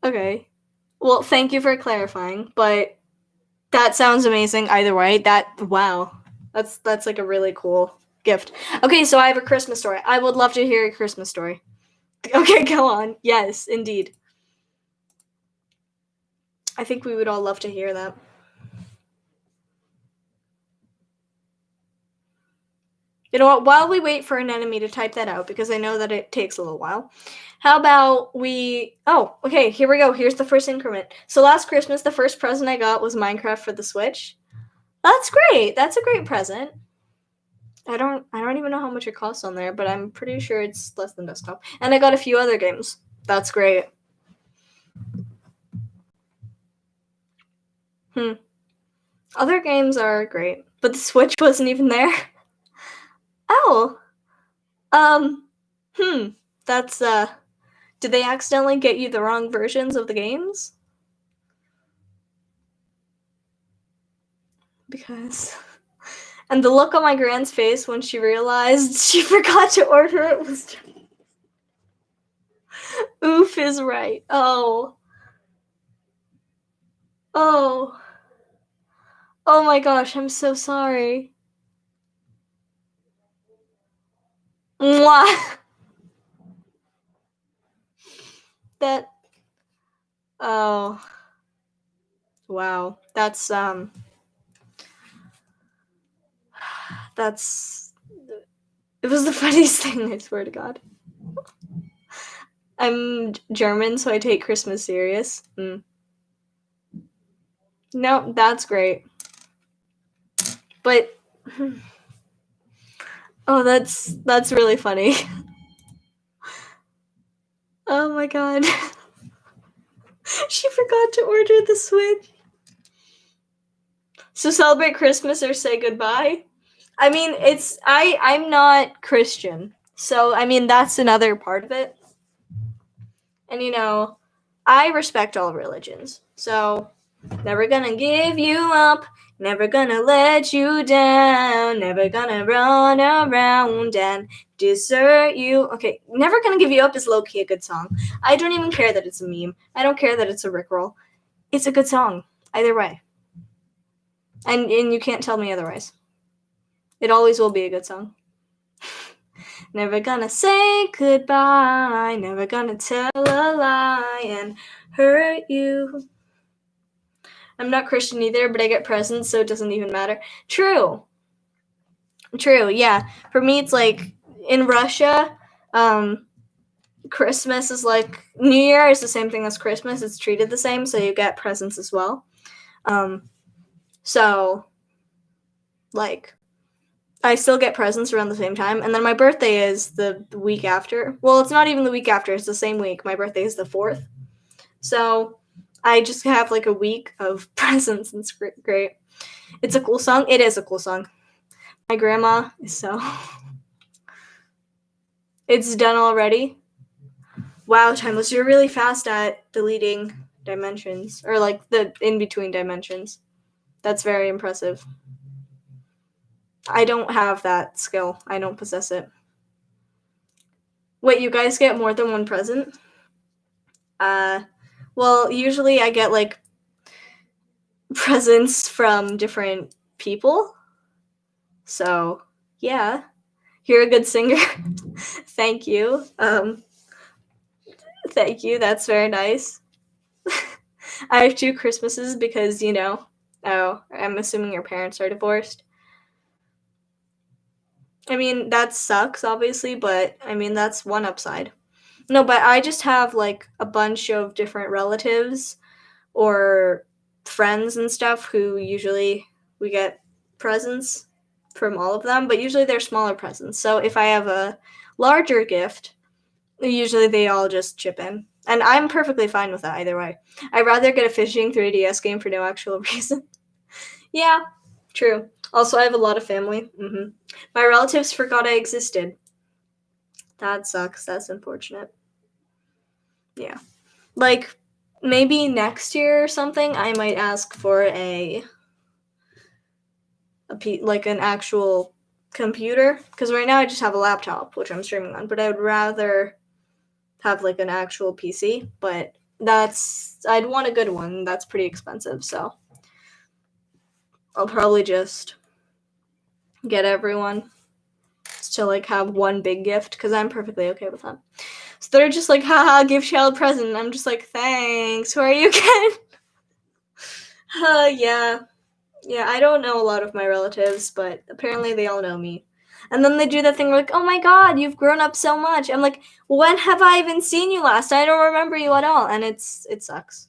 Okay. Well, thank you for clarifying, but that sounds amazing either way. Wow. That's like a really cool gift. Okay, so I have a Christmas story. I would love to hear a Christmas story. Okay, go on. Yes, indeed. I think we would all love to hear that. You know what? While we wait for an enemy to type that out, because I know that it takes a little while, how about we... Oh, okay, here we go. Here's the first increment. So last Christmas, the first present I got was Minecraft for the Switch. That's great. That's a great present. I don't even know how much it costs on there, but I'm pretty sure it's less than desktop. And I got a few other games. That's great. Other games are great, but the Switch wasn't even there. Oh. That's, did they accidentally get you the wrong versions of the games? Because... And the look on my grand's face when she realized she forgot to order it was... Oof is right. Oh. Oh. Oh my gosh, I'm so sorry. Mwah. That... Oh. Wow. That's... It was the funniest thing, I swear to God. I'm German, so I take Christmas serious. No, that's great. But... Oh, that's really funny. Oh my God. She forgot to order the Switch. So celebrate Christmas or say goodbye? I mean, I'm not Christian. So, I mean, that's another part of it. And, you know, I respect all religions. So, never gonna give you up. Never gonna let you down. Never gonna run around and desert you. Okay, Never Gonna Give You Up is low-key a good song. I don't even care that it's a meme. I don't care that it's a Rickroll. It's a good song. Either way. And you can't tell me otherwise. It always will be a good song. Never gonna say goodbye. Never gonna tell a lie and hurt you. I'm not Christian either, but I get presents, so it doesn't even matter. True, yeah. For me, it's like, in Russia, Christmas is like New Year is the same thing as Christmas. It's treated the same, so you get presents as well. So like I still get presents around the same time, and then my birthday is the week after. Well, it's not even the week after, it's the same week. My birthday is the 4th. So I just have like a week of presents, and it's great. It's a cool song. It is a cool song. My grandma is so... It's done already? Wow, Timeless, you're really fast at deleting dimensions, or like the in-between dimensions. That's very impressive. I don't have that skill. I don't possess it. Wait, you guys get more than one present? Well, usually I get like presents from different people. So, yeah. You're a good singer. Thank you. Thank you. That's very nice. I have 2 Christmases because, I'm assuming your parents are divorced. I mean, that sucks, obviously, but I mean, that's one upside. No, but I just have like a bunch of different relatives or friends and stuff who usually we get presents from all of them, but usually they're smaller presents. So if I have a larger gift, usually they all just chip in. And I'm perfectly fine with that either way. I'd rather get a fishing 3DS game for no actual reason. Yeah, true. Also, I have a lot of family. My relatives forgot I existed. That sucks. That's unfortunate. Yeah. Like, maybe next year or something, I might ask for an actual computer. Because right now I just have a laptop, which I'm streaming on. But I would rather have like an actual PC. But I'd want a good one. That's pretty expensive. So I'll probably just get everyone to like have one big gift. Because I'm perfectly okay with that. So they're just like, haha, give child present. I'm just like, thanks. Who are you again? Yeah. Yeah, I don't know a lot of my relatives, but apparently they all know me. And then they do that thing where like, oh my god, you've grown up so much. I'm like, when have I even seen you last? I don't remember you at all. And it sucks.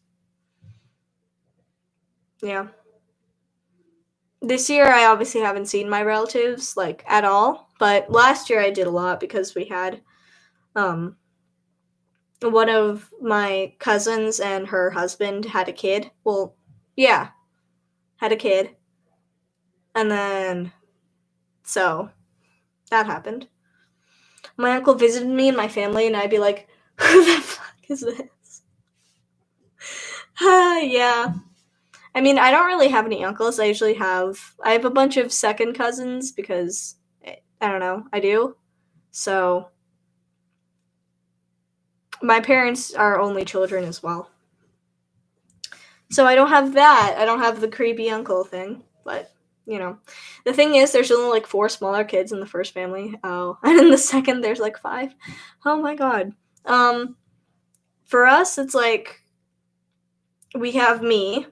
Yeah. This year I obviously haven't seen my relatives, like, at all. But last year I did a lot because we had one of my cousins and her husband had a kid. Well, yeah, had a kid. And then, so, that happened. My uncle visited me and my family, and I'd be like, who the fuck is this? Yeah. I mean, I don't really have any uncles. I have a bunch of second cousins because, I don't know, I do. So, my parents are only children as well. So I don't have that. I don't have the creepy uncle thing, but, the thing is, there's only like 4 smaller kids in the first family. Oh, and in the second, there's like 5. Oh my god. For us, it's like we have me,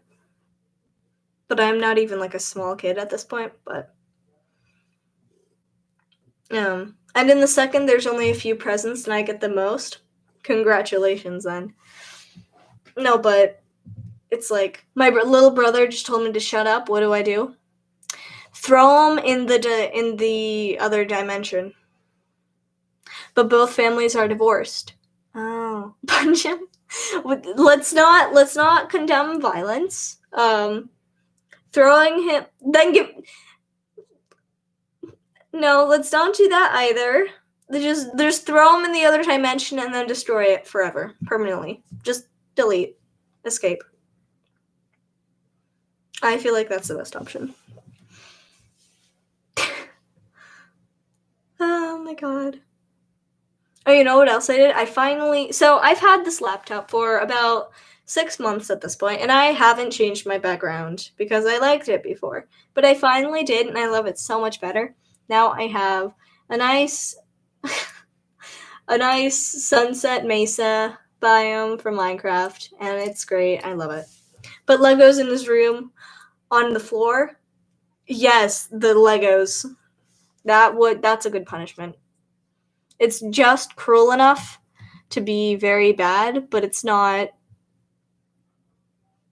but I'm not even like a small kid at this point. But and in the second, there's only a few presents, and I get the most. Congratulations, then. No, but it's like my little brother just told me to shut up. What do I do? Throw him in the other dimension. But both families are divorced. Oh, punch him. Let's not condemn violence. Throwing him, then give. No, let's don't do that either. Just throw him in the other dimension and then destroy it forever, permanently. Just delete, escape. I feel like that's the best option. Oh my god. Oh, you know what else I did? So I've had this laptop for about 6 months at this point, and I haven't changed my background because I liked it before. But I finally did, and I love it so much better. Now I have a nice Sunset Mesa biome from Minecraft, and it's great. I love it. But Legos in his room on the floor? Yes, the Legos. That's a good punishment. It's just cruel enough to be very bad, but it's not,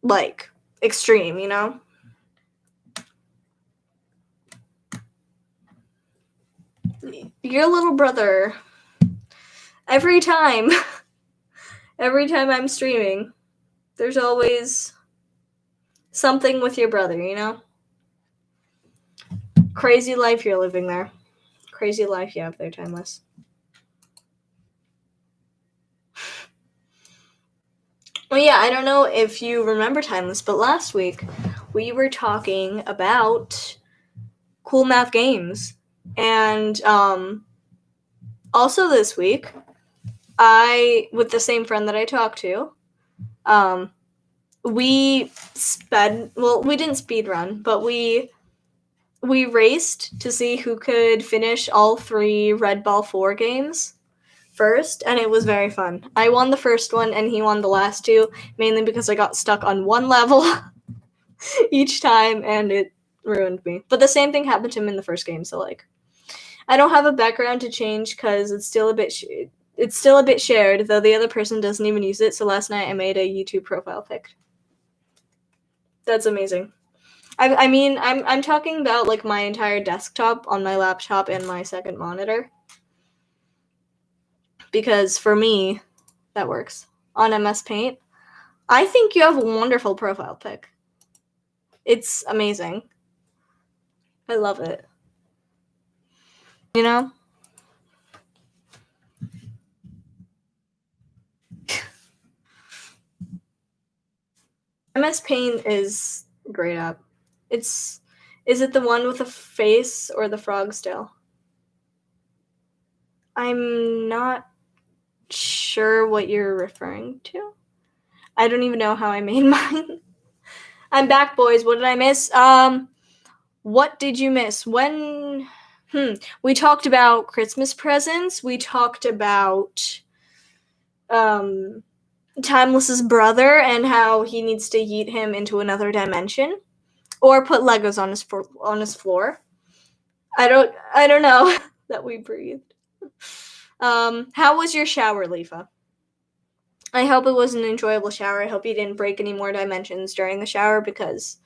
like, extreme, you know? Your little brother, every time I'm streaming, there's always something with your brother, you know? Crazy life you're living there. Crazy life you have there, Timeless. Well, yeah, I don't know if you remember, Timeless, but last week we were talking about cool math games. And also this week, with the same friend that I talked to, we didn't speed run, but we raced to see who could finish all 3 Red Ball 4 games first, and it was very fun. I won the first one, and he won the last 2, mainly because I got stuck on one level each time, and it ruined me. But the same thing happened to him in the first game, so, like, I don't have a background to change because it's still a bit shared, though the other person doesn't even use it, so last night I made a YouTube profile pic. That's amazing. I mean, I'm talking about, like, my entire desktop on my laptop and my second monitor. Because for me, that works. On MS Paint, I think you have a wonderful profile pic. It's amazing. I love it. You know? MS Paint is a great app. Is it the one with the face or the frog still? I'm not sure what you're referring to. I don't even know how I made mine. I'm back, boys. What did I miss? What did you miss? We talked about Christmas presents. We talked about Timeless's brother and how he needs to yeet him into another dimension, or put Legos on his floor. I don't know that we breathed. How was your shower, Leafa? I hope it was an enjoyable shower. I hope you didn't break any more dimensions during the shower, because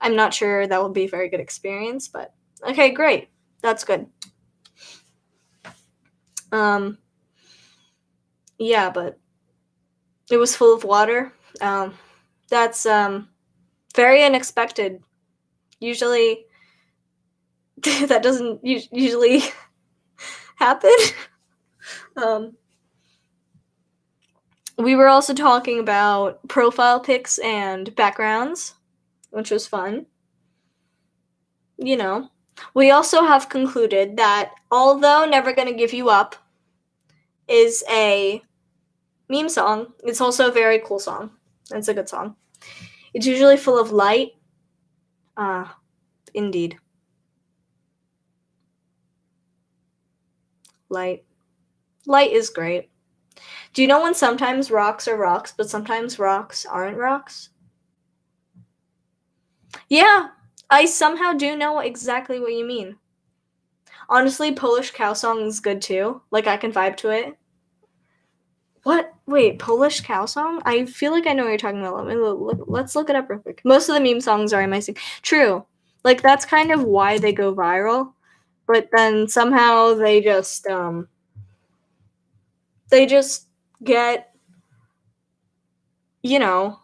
I'm not sure that would be a very good experience, but okay, great. That's good. Yeah, but it was full of water. That's very unexpected. Usually that doesn't usually happen. We were also talking about profile pics and backgrounds, which was fun. You know, we also have concluded that although Never Gonna Give You Up is a meme song, it's also a very cool song. It's a good song. It's usually full of light. Indeed. Light. Light is great. Do you know when sometimes rocks are rocks, but sometimes rocks aren't rocks? Yeah, I somehow do know exactly what you mean. Honestly, Polish Cow Song is good too. Like, I can vibe to it. What? Wait, Polish Cow Song? I feel like I know what you're talking about. Let's look it up real quick. Most of the meme songs are amazing. True. Like, that's kind of why they go viral. But then somehow they just get, you know,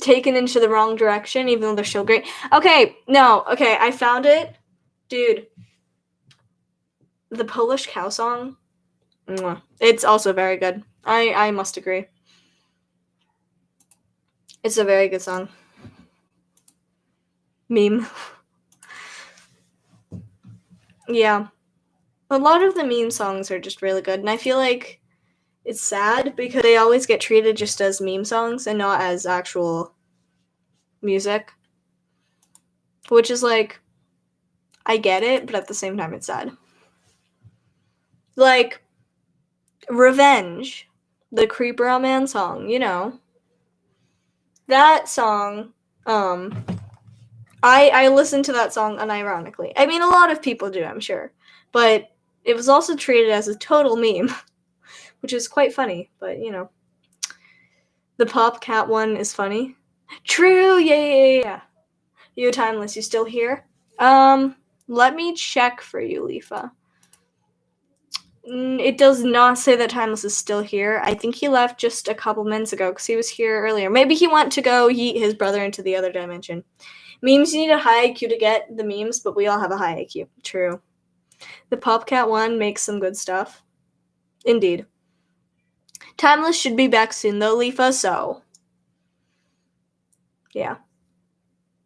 taken into the wrong direction, even though they're still great. Okay, I found it. Dude, the Polish Cow Song, it's also very good. I must agree. It's a very good song. Meme. Yeah. A lot of the meme songs are just really good, and I feel like it's sad because they always get treated just as meme songs and not as actual music. Which is like, I get it, but at the same time it's sad. Like, Revenge, the Creeper Man song, you know. That song, I listen to that song unironically. I mean, a lot of people do, I'm sure. But it was also treated as a total meme, which is quite funny, but you know. The Pop Cat one is funny. True, yeah. You Timeless, you still here? Let me check for you, Leafa. It does not say that Timeless is still here. I think he left just a couple minutes ago because he was here earlier. Maybe he went to go yeet his brother into the other dimension. Memes, you need a high IQ to get the memes, but we all have a high IQ. True. The Popcat one makes some good stuff. Indeed. Timeless should be back soon though, Leafa, so yeah.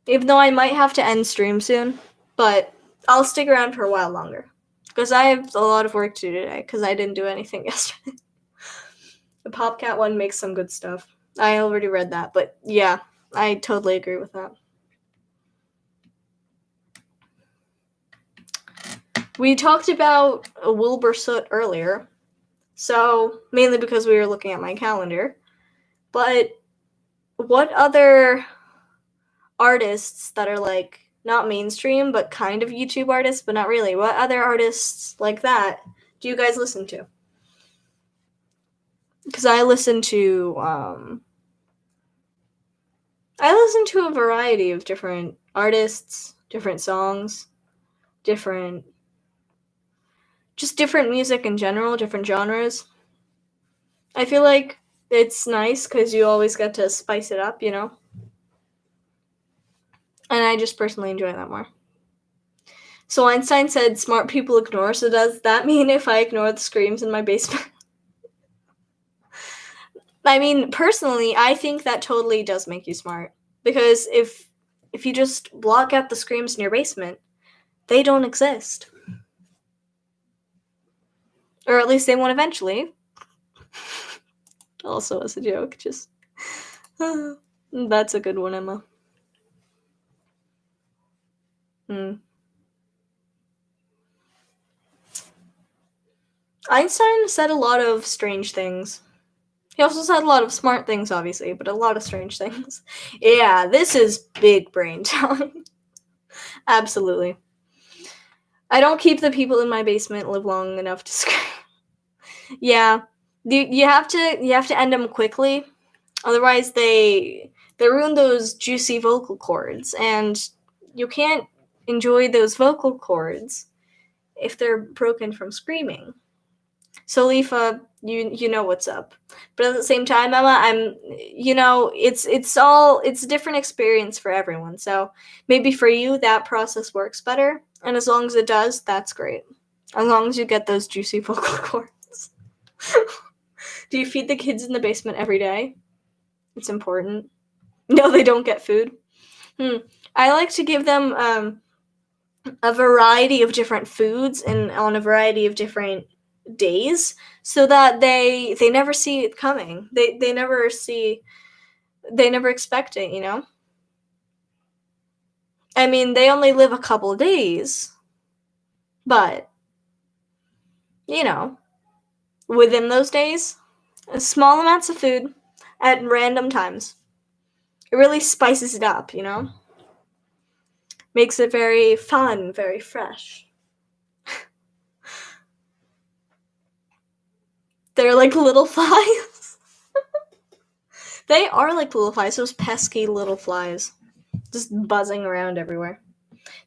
Even though I might have to end stream soon, but I'll stick around for a while longer. Because I have a lot of work to do today, because I didn't do anything yesterday. The Popcat one makes some good stuff. I already read that, but yeah, I totally agree with that. We talked about Wilbur Soot earlier, so mainly because we were looking at my calendar. But what other artists that are like not mainstream but kind of YouTube artists, but not really, what other artists like that do you guys listen to? Because I listen to a variety of different artists, different songs, different music in general, different genres. I feel like it's nice because you always get to spice it up, you know? And I just personally enjoy that more. So Einstein said smart people ignore, so does that mean if I ignore the screams in my basement? I mean, personally, I think that totally does make you smart. Because if you just block out the screams in your basement, they don't exist. Or at least they won't eventually. Also as a joke, just... That's a good one, Emma. Einstein said a lot of strange things. He also said a lot of smart things, obviously, but a lot of strange things. Yeah, this is big brain time. Absolutely. I don't keep the people in my basement live long enough to scream. Yeah, you have to end them quickly, otherwise they ruin those juicy vocal cords, and you can't enjoy those vocal cords if they're broken from screaming. So Leafa, you know what's up. But at the same time, Emma, it's a different experience for everyone. So maybe for you that process works better, and as long as it does, that's great. As long as you get those juicy vocal cords. Do you feed the kids in the basement every day? It's important. No, they don't get food. I like to give them a variety of different foods and on a variety of different days, so that they never see it coming. They never expect it, you know? I mean, they only live a couple of days, but you know, within those days, small amounts of food at random times. It really spices it up, you know? Makes it very fun, very fresh. They're like little flies. They are like little flies, those pesky little flies. Just buzzing around everywhere.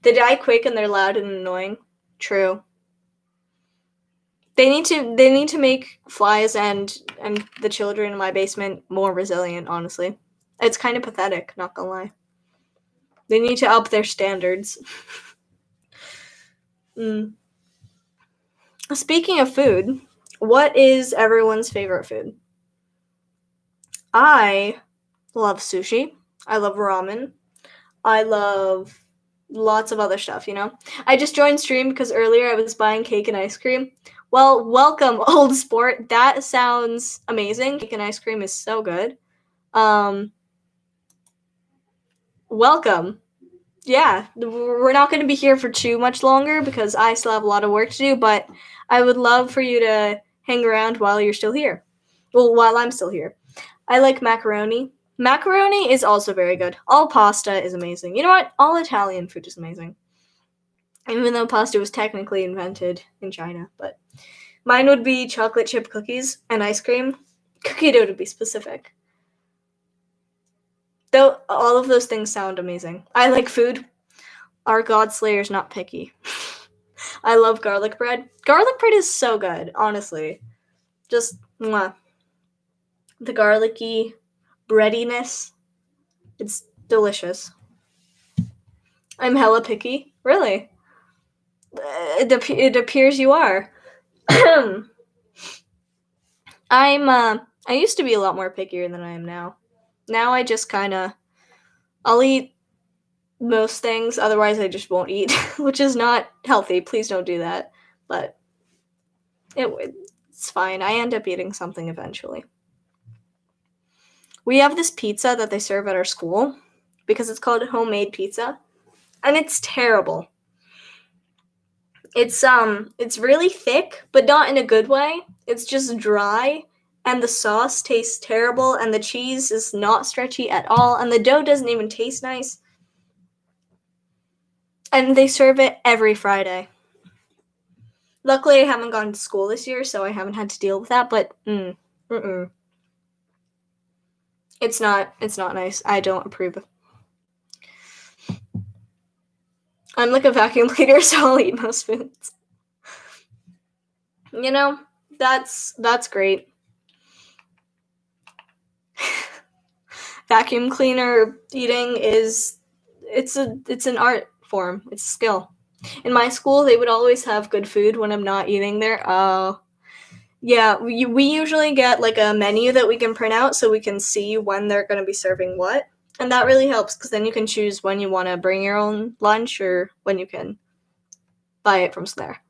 They die quick and they're loud and annoying. True. They need to make flies and the children in my basement more resilient, honestly. It's kind of pathetic, not gonna lie. They need to up their standards. Speaking of food, what is everyone's favorite food? I love sushi. I love ramen. I love lots of other stuff, you know? I just joined stream because earlier I was buying cake and ice cream. Well, welcome, old sport. That sounds amazing. Cake and ice cream is so good. Welcome. Yeah, we're not going to be here for too much longer because I still have a lot of work to do, but I would love for you to hang around while you're still here. Well, while I'm still here. I like macaroni. Macaroni is also very good. All pasta is amazing. You know what? All Italian food is amazing. even though pasta was technically invented in China. But mine would be chocolate chip cookies and ice cream. Cookie dough to be specific. Though all of those things sound amazing. I like food. Our God Slayer's not picky. I love garlic bread. Garlic bread is so good, honestly. Just mwah. The garlicky breadiness. It's delicious. I'm hella picky. Really? It appears you are. I used to be a lot more pickier than I am now. Now I just I'll eat most things, otherwise I just won't eat, which is not healthy. Please don't do that. But it's fine. I end up eating something eventually. We have this pizza that they serve at our school because it's called homemade pizza, and it's terrible. It's really thick, but not in a good way. It's just dry, and the sauce tastes terrible, and the cheese is not stretchy at all, and the dough doesn't even taste nice. And they serve it every Friday. Luckily, I haven't gone to school this year, so I haven't had to deal with that, but it's not nice. I don't approve. I'm like a vacuum cleaner, so I'll eat most foods. You know, that's great. Vacuum cleaner eating it's an art form. It's a skill. In my school, they would always have good food when I'm not eating there. Yeah, we usually get like a menu that we can print out so we can see when they're going to be serving what. And that really helps because then you can choose when you want to bring your own lunch or when you can buy it from there.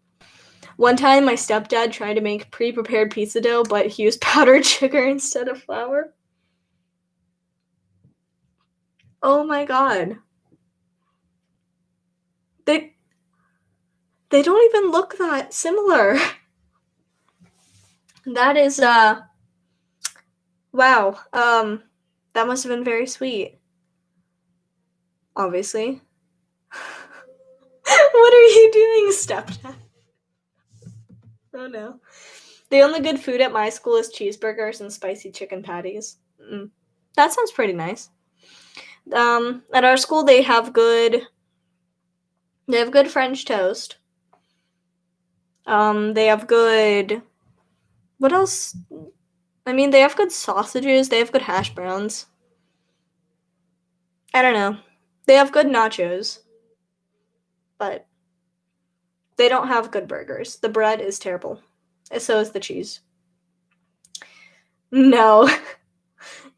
One time, my stepdad tried to make pre-prepared pizza dough, but he used powdered sugar instead of flour. Oh my god. They don't even look that similar. That is, wow. That must have been very sweet. Obviously. What are you doing, stepdad? Oh no. The only good food at my school is cheeseburgers and spicy chicken patties. That sounds pretty nice. At our school they have good French toast. They have good, what else? I mean, they have good sausages, they have good hash browns. I don't know. They have good nachos. But they don't have good burgers. The bread is terrible. And so is the cheese. No.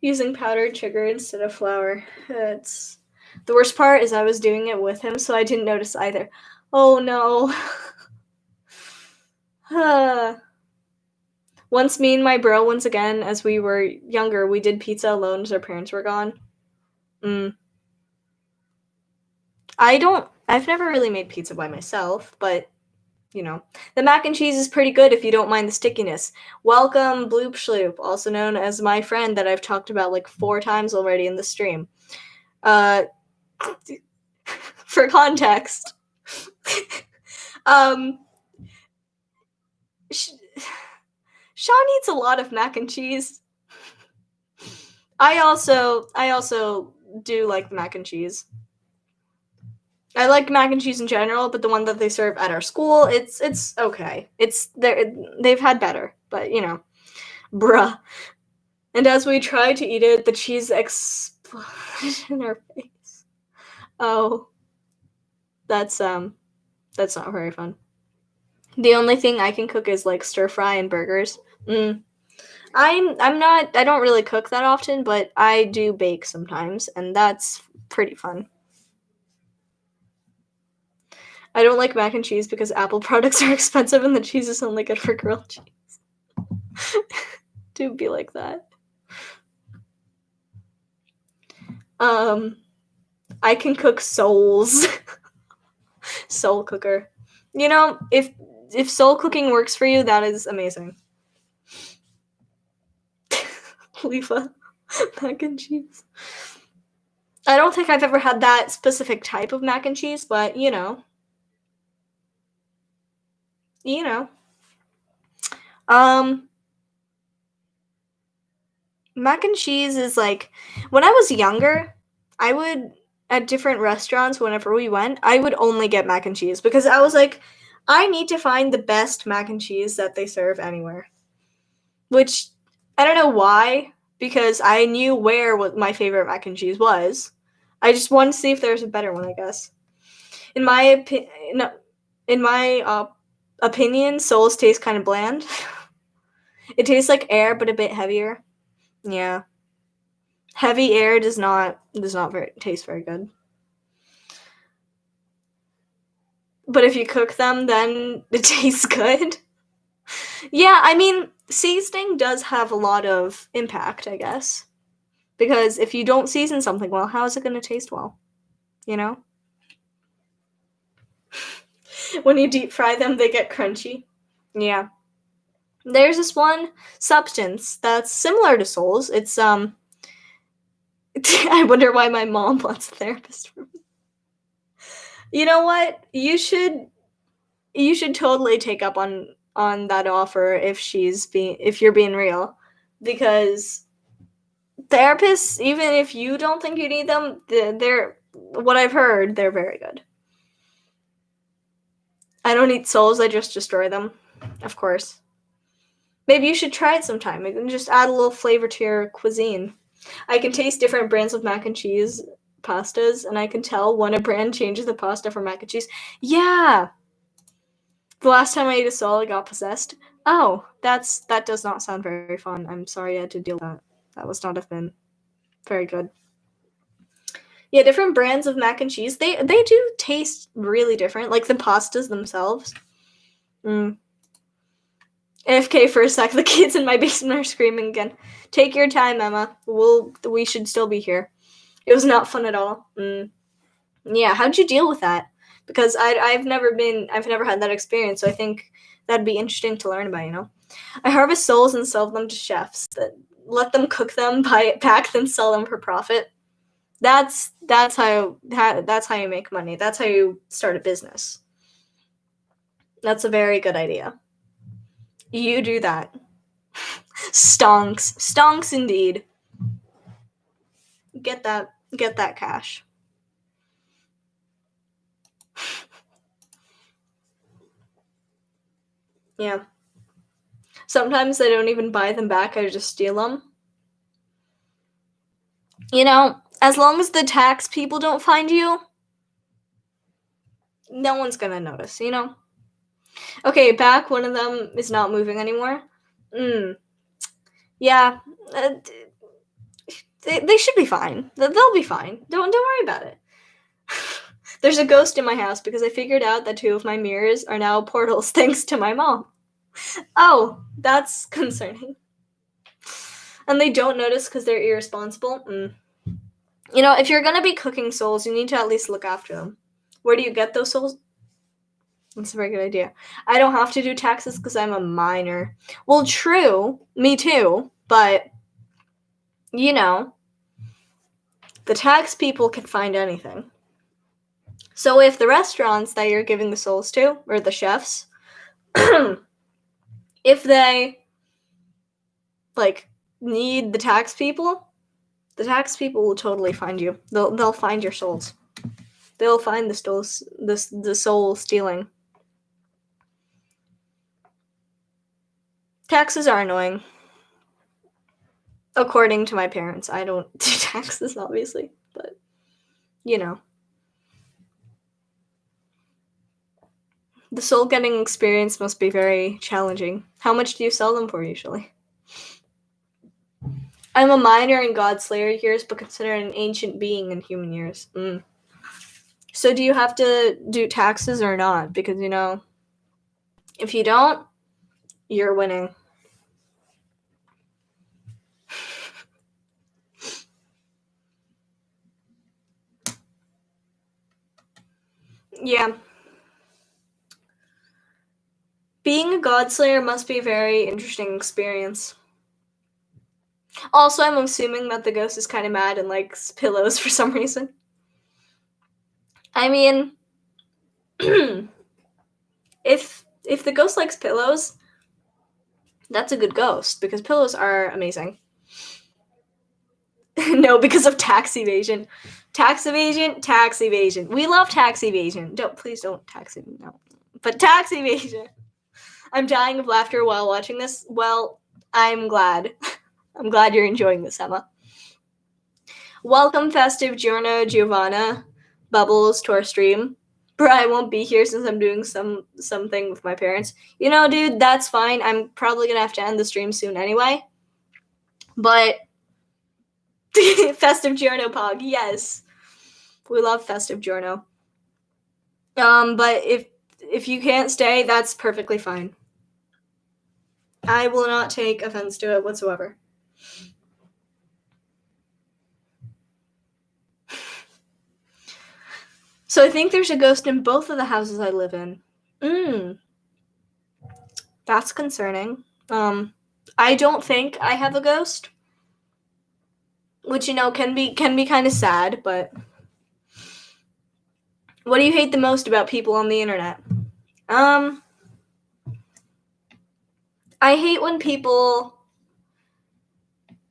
Using powdered sugar instead of flour. It's the worst part is I was doing it with him, so I didn't notice either. Oh no. Once me and my bro, once again, as we were younger, we did pizza alone as our parents were gone. I've never really made pizza by myself, but you know, the mac and cheese is pretty good if you don't mind the stickiness. Welcome, Bloop Schloop, also known as my friend that I've talked about like 4 times already in the stream. For context, Sean eats a lot of mac and cheese. I also do like mac and cheese. I like mac and cheese in general, but the one that they serve at our school, it's okay. They've had better, but you know, bruh. And as we try to eat it, the cheese exploded in our face. Oh, that's not very fun. The only thing I can cook is like stir fry and burgers. I don't really cook that often, but I do bake sometimes, and that's pretty fun. I don't like mac and cheese because Apple products are expensive and the cheese is only good for grilled cheese. Do be like that. I can cook souls. Soul cooker. You know, if soul cooking works for you, that is amazing. Lefa, mac and cheese. I don't think I've ever had that specific type of mac and cheese, but you know. you know. Um, Mac and cheese is like, when I was younger, I would, at different restaurants, whenever we went, I would only get mac and cheese because I was like, I need to find the best mac and cheese that they serve anywhere. Which, I don't know why, because I knew where what my favorite mac and cheese was. I just wanted to see if there's a better one, I guess. In my opinion, Souls taste kind of bland. It tastes like air, but a bit heavier. Yeah. Heavy air does not taste very good. But if you cook them, then it tastes good. Yeah, I mean, seasoning does have a lot of impact, I guess. Because if you don't season something well, how is it going to taste well? You know? When you deep fry them, they get crunchy. Yeah. There's this one substance that's similar to Souls. It's I wonder why my mom wants a therapist for me. You know what? You should totally take up on that offer if you're being real, because therapists, even if you don't think you need them, they're what I've heard, they're very good. I don't eat souls, I just destroy them, of course. Maybe you should try it sometime. You can just add a little flavor to your cuisine. I can taste different brands of mac and cheese pastas, and I can tell when a brand changes the pasta for mac and cheese. Yeah! The last time I ate a soul, I got possessed. Oh, that does not sound very fun. I'm sorry I had to deal with that. That was not have been very good. Yeah, different brands of mac and cheese, they do taste really different, like the pastas themselves. AFK for a sec. The kids in my basement are screaming again. Take your time, Emma. We should still be here. It was not fun at all. Yeah, how'd you deal with that? Because I've never had that experience, so I think that'd be interesting to learn about, you know? I harvest souls and sell them to chefs that let them cook them, pack them, sell them for profit. That's how you make money. That's how you start a business. That's a very good idea. You do that. Stonks indeed. Get that cash. Yeah. Sometimes I don't even buy them back, I just steal them. You know, as long as the tax people don't find you, no one's gonna notice, you know? Okay, back, one of them is not moving anymore. Yeah. They should be fine. They'll be fine. Don't worry about it. There's a ghost in my house because I figured out that 2 of my mirrors are now portals thanks to my mom. Oh, that's concerning. And they don't notice because they're irresponsible. You know, if you're gonna be cooking souls, you need to at least look after them. Where do you get those souls? That's a very good idea. I don't have to do taxes because I'm a minor. Well, true. Me too. But, you know, the tax people can find anything. So if the restaurants that you're giving the souls to, or the chefs, if they, like, need the tax people will totally find you. They'll find your souls. They'll find the soul stealing. Taxes are annoying. According to my parents. I don't do taxes, obviously, but, you know. The soul getting experience must be very challenging. How much do you sell them for, usually? I'm a minor in God Slayer years, but considered an ancient being in human years. So do you have to do taxes or not? Because, you know, if you don't, you're winning. Yeah. Being a God Slayer must be a very interesting experience. Also, I'm assuming that the ghost is kind of mad and likes pillows for some reason. I mean, if If the ghost likes pillows, that's a good ghost because pillows are amazing. No, because of tax evasion. Tax evasion, tax evasion. We love tax evasion. Please don't tax evasion. No. But tax evasion. I'm dying of laughter while watching this. Well, I'm glad. I'm glad you're enjoying this, Emma. Welcome, Festive Giorno, Giovanna, Bubbles, to our stream. Bro, I won't be here since I'm doing something with my parents. You know, dude, that's fine. I'm probably gonna have to end the stream soon anyway. But Festive Giorno Pog, yes. We love Festive Giorno. But if you can't stay, that's perfectly fine. I will not take offense to it whatsoever. So I think there's a ghost in both of the houses I live in. That's concerning. I don't think I have a ghost, which, you know, can be kind of sad, but what do you hate the most about people on the internet? I hate when people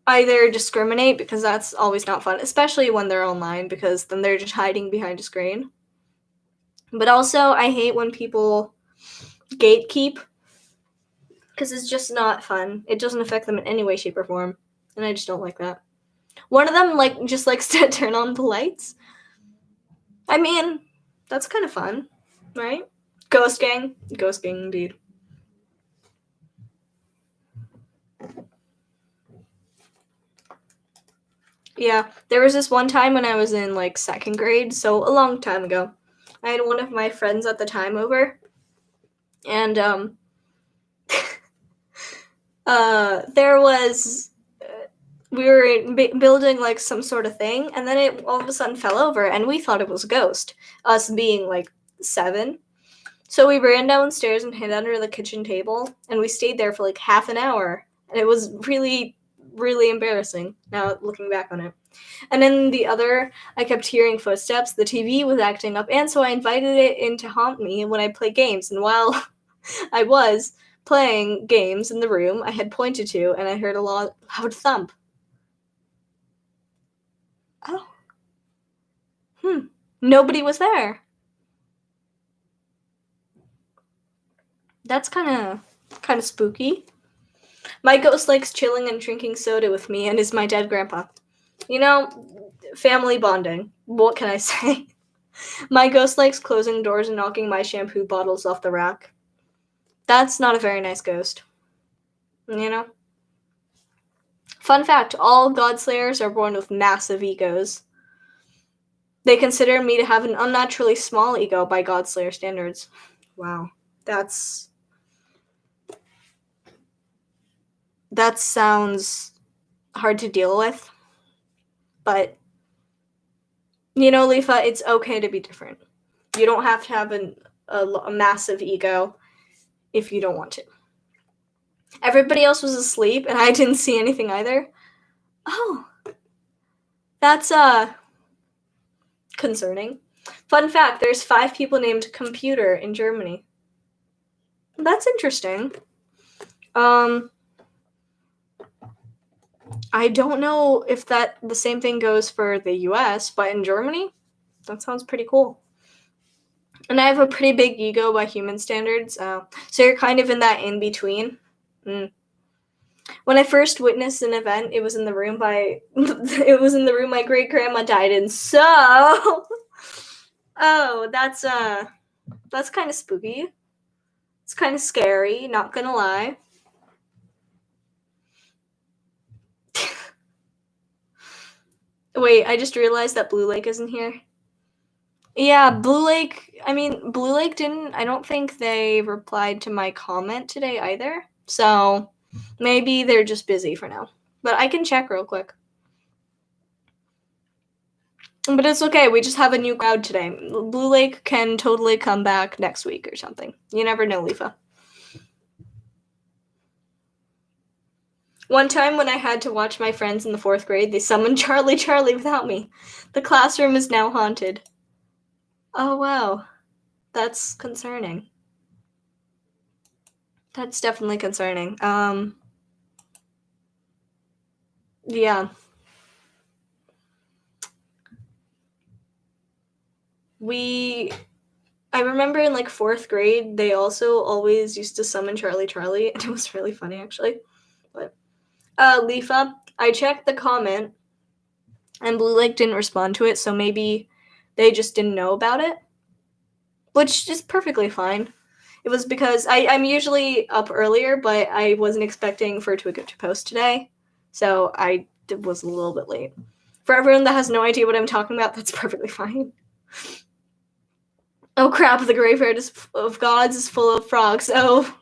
either discriminate, because that's always not fun, especially when they're online, because then they're just hiding behind a screen. But also, I hate when people gatekeep, because it's just not fun. It doesn't affect them in any way, shape, or form, and I just don't like that. One of them just likes to turn on the lights. I mean, that's kind of fun, right? Ghost gang indeed. Yeah, there was this one time when I was in second grade, so a long time ago. I had one of my friends at the time over, and there was we were building some sort of thing, and then it all of a sudden fell over, and we thought it was a ghost, us being 7. So we ran downstairs and hid under the kitchen table, and we stayed there for half an hour, and it was really, really embarrassing now looking back on it. And then the other, I kept hearing footsteps. The TV was acting up, and so I invited it in to haunt me when I play games. And while I was playing games in the room I had pointed to, and I heard a loud thump. Oh. Nobody was there. That's kind of spooky. My ghost likes chilling and drinking soda with me and is my dead grandpa. You know, family bonding. What can I say? My ghost likes closing doors and knocking my shampoo bottles off the rack. That's not a very nice ghost. You know? Fun fact, all Godslayers are born with massive egos. They consider me to have an unnaturally small ego by Godslayer standards. Wow. That sounds hard to deal with. But, you know, Leafa, it's okay to be different. You don't have to have a massive ego if you don't want to. Everybody else was asleep, and I didn't see anything either. Oh. That's, concerning. Fun fact, there's 5 people named Computer in Germany. That's interesting. I don't know if the same thing goes for the US, but in Germany, that sounds pretty cool. And I have a pretty big ego by human standards, so you're kind of in that in-between. When I first witnessed an event, it was in the room my great-grandma died in, so... Oh, that's kind of spooky. It's kind of scary, not gonna lie. Wait, I just realized that Blue Lake isn't here. Yeah, Blue Lake didn't, I don't think they replied to my comment today either. So maybe they're just busy for now. But I can check real quick. But it's okay, we just have a new crowd today. Blue Lake can totally come back next week or something. You never know, Leafa. One time when I had to watch my friends in the 4th grade, they summoned Charlie without me. The classroom is now haunted. Oh, wow. That's concerning. That's definitely concerning. Yeah. I remember in like 4th grade, they also always used to summon Charlie Charlie, and it was really funny actually. But Leafa, I checked the comment, and Blue Lake didn't respond to it, so maybe they just didn't know about it, which is perfectly fine. It was because I'm usually up earlier, but I wasn't expecting for Twitter to post today, so I was a little bit late. For everyone that has no idea what I'm talking about, that's perfectly fine. Oh crap, the graveyard of gods is full of frogs. Oh.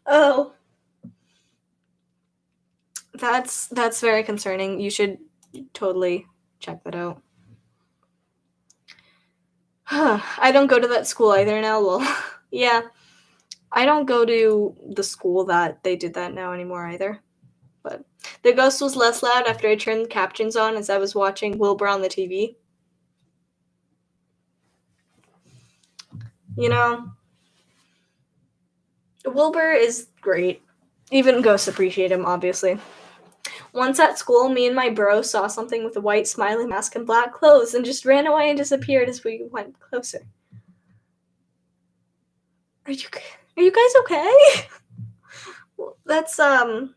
Oh. That's very concerning. You should totally check that out. I don't go to that school either now. Well, yeah. I don't go to the school that they did that now anymore either. But the ghost was less loud after I turned the captions on as I was watching Wilbur on the TV. You know, Wilbur is great. Even ghosts appreciate him, obviously. Once at school, me and my bro saw something with a white smiley mask and black clothes and just ran away and disappeared as we went closer. Are you guys okay? That's Can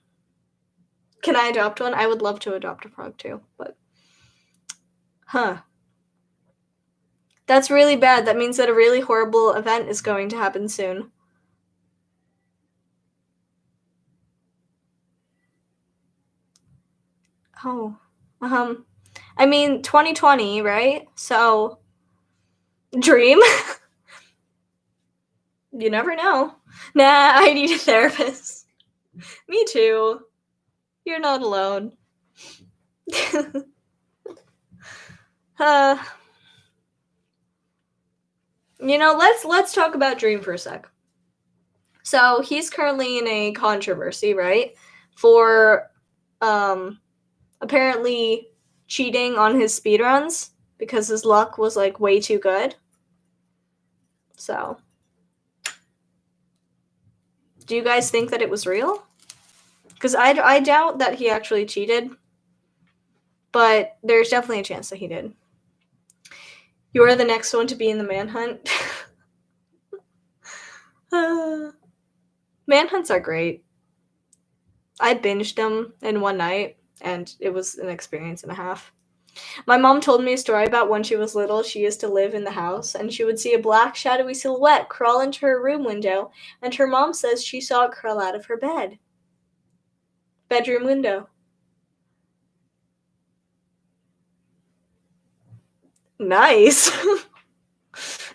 I adopt one? I would love to adopt a frog too, but that's really bad. That means that a really horrible event is going to happen soon. Oh. I mean 2020, right? So dream. You never know. Nah, I need a therapist. Me too. You're not alone. Let's talk about Dream for a sec. So he's currently in a controversy, right? For apparently cheating on his speedruns because his luck was like way too good. So do you guys think that it was real? Because I doubt that he actually cheated, but there's definitely a chance that he did. You are the next one to be in the manhunt. Manhunts are great. I binged them in one night, and it was an experience and a half. My mom told me a story about when she was little. She used to live in the house, and she would see a black, shadowy silhouette crawl into her room window, and her mom says she saw it crawl out of her bedroom window. Nice.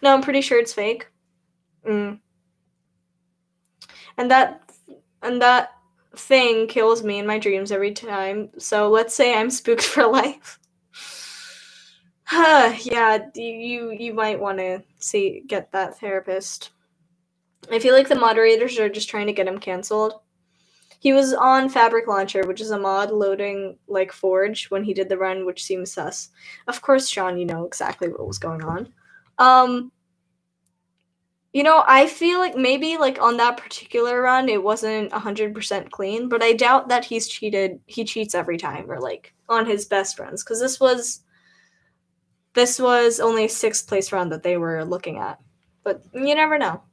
No, I'm pretty sure it's fake. And that thing kills me in my dreams every time. So let's say I'm spooked for life. Yeah, you might want to get that therapist. I feel like the moderators are just trying to get him canceled. He was on Fabric Launcher, which is a mod loading like Forge when he did the run, which seems sus. Of course, Sean, you know exactly what was going on. I feel like maybe like on that particular run it wasn't 100% clean, but I doubt that he's cheated. He cheats every time or like on his best runs because this was only a 6th place run that they were looking at. But you never know.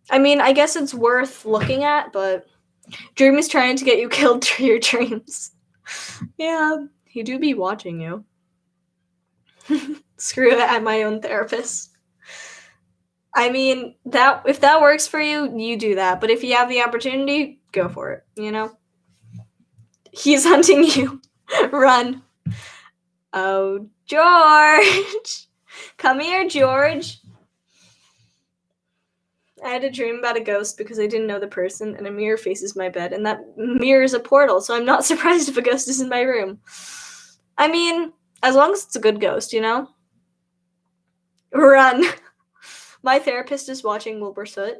I mean, I guess it's worth looking at, but Dream is trying to get you killed through your dreams. Yeah, he do be watching you. Screw it, I'm my own therapist. I mean, if that works for you, you do that. But if you have the opportunity, go for it, He's hunting you. Run. Oh, George. Come here, George. I had a dream about a ghost because I didn't know the person, and a mirror faces my bed, and that mirror is a portal, so I'm not surprised if a ghost is in my room. I mean, as long as it's a good ghost, Run. My therapist is watching Wilbur Soot.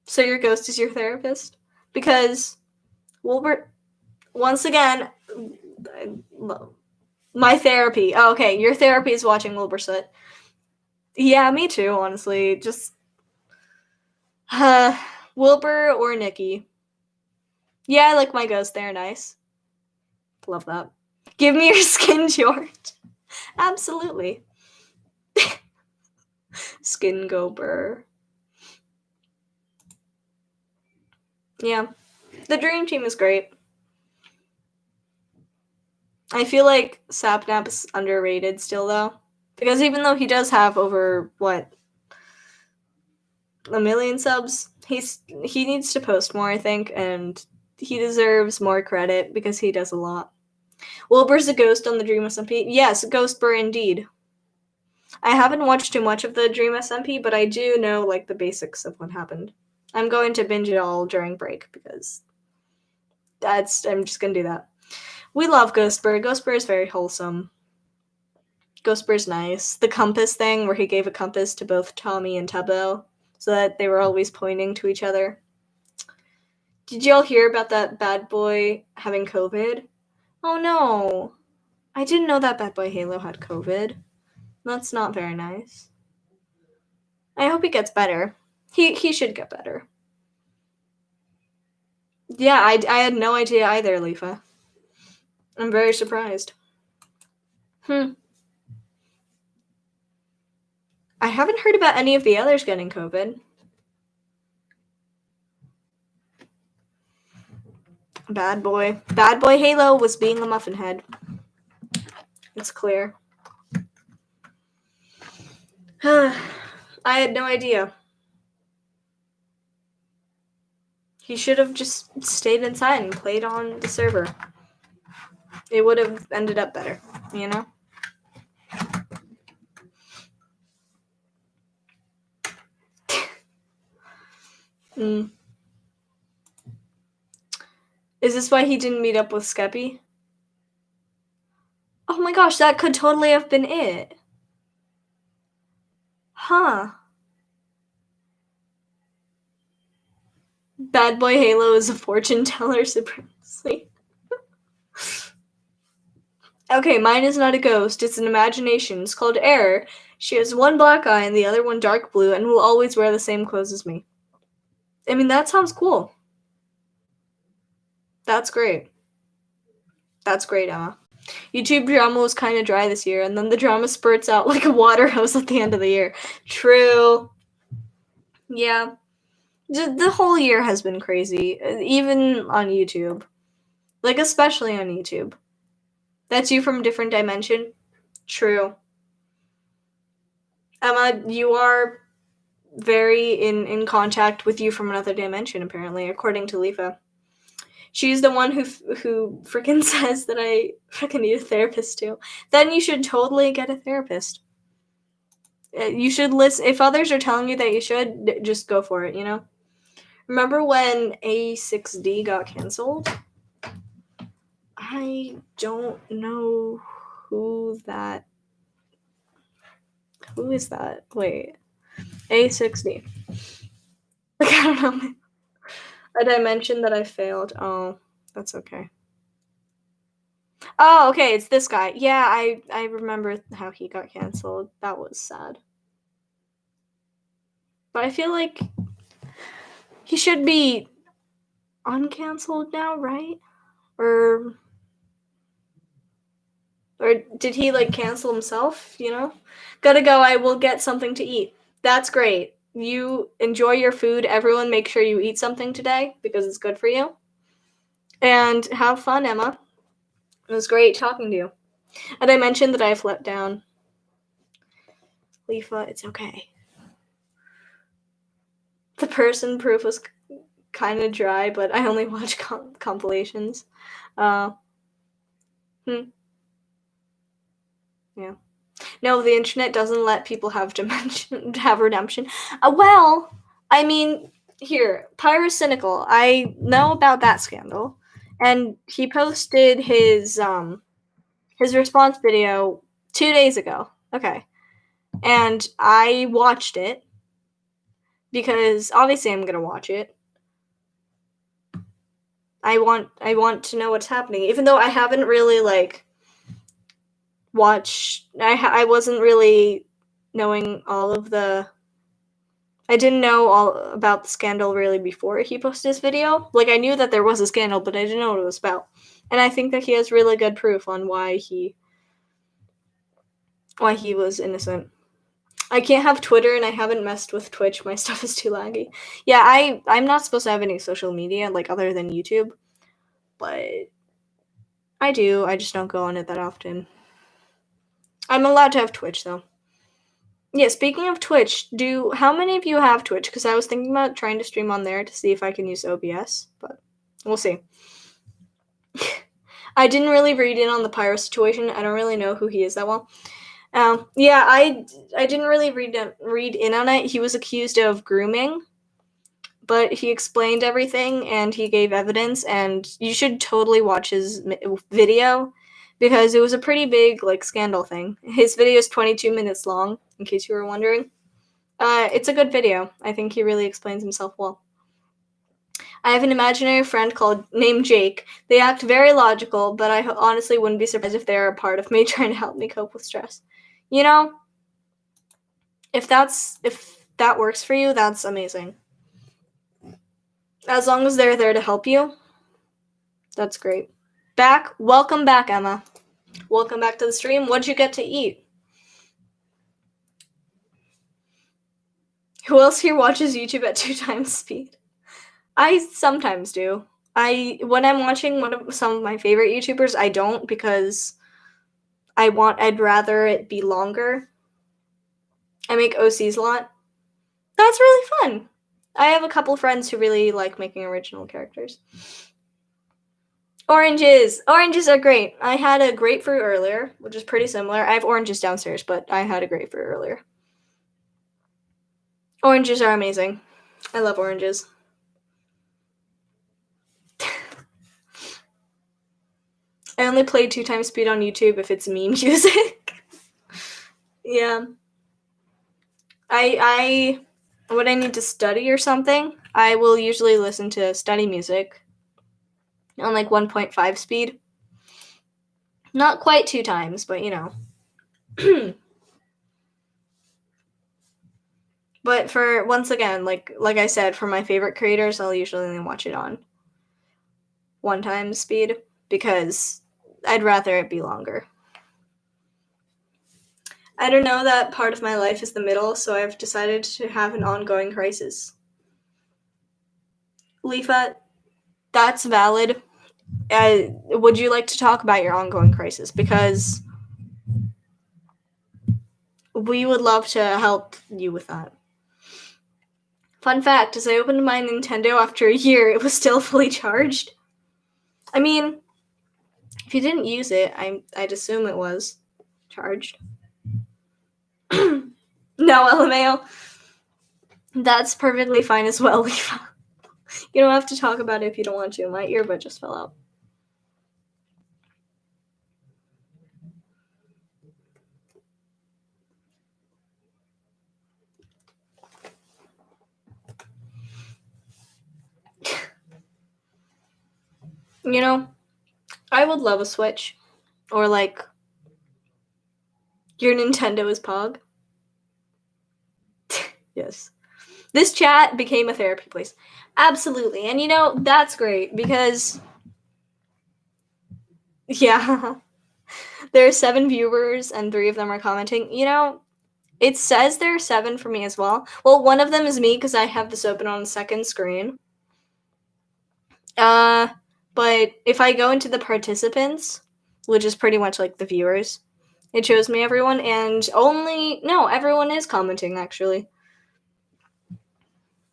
So your ghost is your therapist? Because Wilbur, once again, my therapy. Oh, okay, your therapy is watching Wilbur Soot. Yeah, me too, honestly. Just Wilbur or Nikki. Yeah, I like my ghosts. They're nice. Love that. Give me your skin, George. Absolutely. Skin go burr. Yeah. The dream team is great. I feel like Sapnap is underrated still, though. Because even though he does have over, what, 1,000,000 subs, he needs to post more, I think, and he deserves more credit because he does a lot. Wilbur's a ghost on the Dream SMP? Yes, Ghost Burr indeed. I haven't watched too much of the Dream SMP, but I do know, like, the basics of what happened. I'm going to binge it all during break because I'm just gonna do that. We love Ghost Burr. Ghost Burr is very wholesome. Ghost Burr's nice. The compass thing where he gave a compass to both Tommy and Tubbo so that they were always pointing to each other. Did y'all hear about that bad boy having COVID? Oh no. I didn't know that bad boy Halo had COVID. That's not very nice. I hope he gets better. He should get better. Yeah, I had no idea either, Leafa. I'm very surprised. I haven't heard about any of the others getting COVID. Bad boy Halo was being a muffin head. It's clear. I had no idea. He should have just stayed inside and played on the server. It would have ended up better, you know? Is this why he didn't meet up with Skeppy? Oh my gosh, that could totally have been it. Huh. Bad boy Halo is a fortune teller supremacy. Okay, mine is not a ghost, it's an imagination. It's called Error. She has one black eye and the other one dark blue and will always wear the same clothes as me. I mean, that sounds cool. That's great. That's great, Emma. YouTube drama was kind of dry this year, and then the drama spurts out like a water hose at the end of the year. True. Yeah. The whole year has been crazy, even on YouTube. Like, especially on YouTube. That's you from a different dimension? True. Emma, you are very in contact with you from another dimension, apparently, according to Leafa. She's the one who freaking says that I freaking need a therapist too. Then you should totally get a therapist. You should listen. If others are telling you that you should, just go for it, you know? Remember when A6D got canceled? I don't know who is that. Wait. A6D. Like, I don't know. A dimension that I failed. Oh, that's okay. Oh, okay, it's this guy. Yeah, I remember how he got canceled. That was sad. But I feel like he should be uncanceled now, right? Or did he like cancel himself, you know? Gotta go, I will get something to eat. That's great. You enjoy your food. Everyone make sure you eat something today because it's good for you. And have fun, Emma. It was great talking to you. And I mentioned that I flipped down. Leafa, it's okay. The person proof was kind of dry, but I only watch compilations. Yeah. No, the internet doesn't let people have redemption. Well, I mean, here, Pyrocynical. I know about that scandal, and he posted his response video 2 days ago. Okay, and I watched it because obviously I'm gonna watch it. I want to know what's happening, even though I haven't really like watched. I wasn't really knowing all of the... I didn't know all about the scandal really before he posted this video. Like, I knew that there was a scandal, but I didn't know what it was about. And I think that he has really good proof on why he was innocent. I can't have Twitter, and I haven't messed with Twitch. My stuff is too laggy. Yeah, I'm not supposed to have any social media, like, other than YouTube. But I do. I just don't go on it that often. I'm allowed to have Twitch, though. Yeah, speaking of Twitch, how many of you have Twitch? Because I was thinking about trying to stream on there to see if I can use OBS, but we'll see. I didn't really read in on the Pyro situation. I don't really know who he is that well. Yeah, I didn't really read in on it. He was accused of grooming, but he explained everything and he gave evidence, and you should totally watch his video because it was a pretty big, like, scandal thing. His video is 22 minutes long, in case you were wondering. It's a good video. I think he really explains himself well. I have an imaginary friend named Jake. They act very logical, but I honestly wouldn't be surprised if they're a part of me trying to help me cope with stress. You know, if that works for you, that's amazing. As long as they're there to help you, that's great. Welcome back, Emma. Welcome back to the stream. What'd you get to eat? Who else here watches YouTube at 2 times speed? I sometimes do. When I'm watching some of my favorite YouTubers, I don't, because I'd rather it be longer. I make OCs a lot. That's really fun. I have a couple friends who really like making original characters. Oranges! Oranges are great. I had a grapefruit earlier, which is pretty similar. I have oranges downstairs, but I had a grapefruit earlier. Oranges are amazing. I love oranges. I only play 2 times speed on YouTube if it's meme music. Yeah. When I need to study or something, I will usually listen to study music on like 1.5 speed. Not quite 2 times, but you know. But for, once again, like I said, for my favorite creators, I'll usually only watch it on 1 time speed because I'd rather it be longer. I don't know, that part of my life is the middle, so I've decided to have an ongoing crisis. Leafa, that's valid. Would you like to talk about your ongoing crisis? Because we would love to help you with that. Fun fact, as I opened my Nintendo after a year, it was still fully charged. I mean, if you didn't use it, I'd assume it was charged. No, LMAO. That's perfectly fine as well, Leafa. You don't have to talk about it if you don't want to. My earbud just fell out. You know, I would love a Switch. Or like, your Nintendo is Pog. Yes. This chat became a therapy place. Absolutely. And you know, that's great because, yeah, there are 7 viewers and 3 of them are commenting. You know, it says there are 7 for me as well. Well, one of them is me because I have this open on the second screen. But if I go into the participants, which is pretty much like the viewers, it shows me everyone, and everyone is commenting, actually.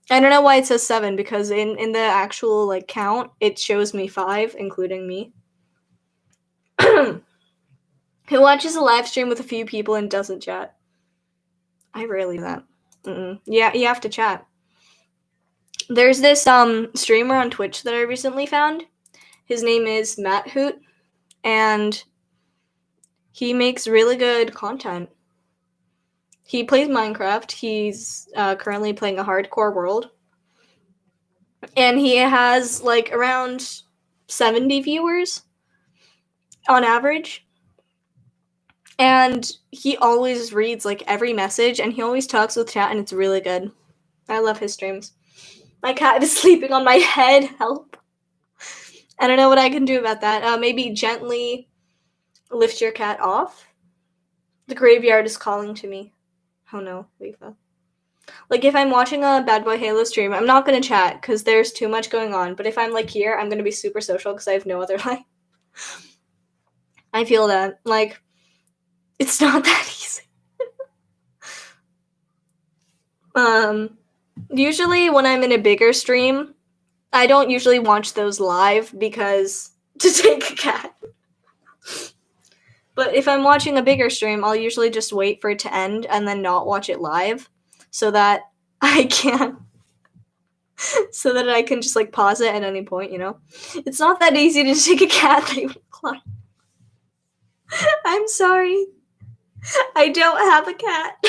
I don't know why it says 7, because in the actual like count, it shows me 5, including me. Who watches a live stream with a few people and doesn't chat? I rarely do that. Yeah, you have to chat. There's this streamer on Twitch that I recently found. His name is Matt Hoot, and he makes really good content. He plays Minecraft. He's currently playing a hardcore world. And he has like around 70 viewers on average. And he always reads like every message, and he always talks with chat, and it's really good. I love his streams. My cat is sleeping on my head. Help. I don't know what I can do about that. Maybe gently lift your cat off. The graveyard is calling to me. Oh no, Leafa. Like, if I'm watching a Bad Boy Halo stream, I'm not going to chat because there's too much going on. But if I'm, like, here, I'm going to be super social because I have no other life. I feel that. Like, it's not that easy. Usually when I'm in a bigger stream, I don't usually watch those live because to take a cat. But if I'm watching a bigger stream, I'll usually just wait for it to end and then not watch it live so that I can just like pause it at any point, you know? It's not that easy to take a cat. They would climb. I'm sorry. I don't have a cat.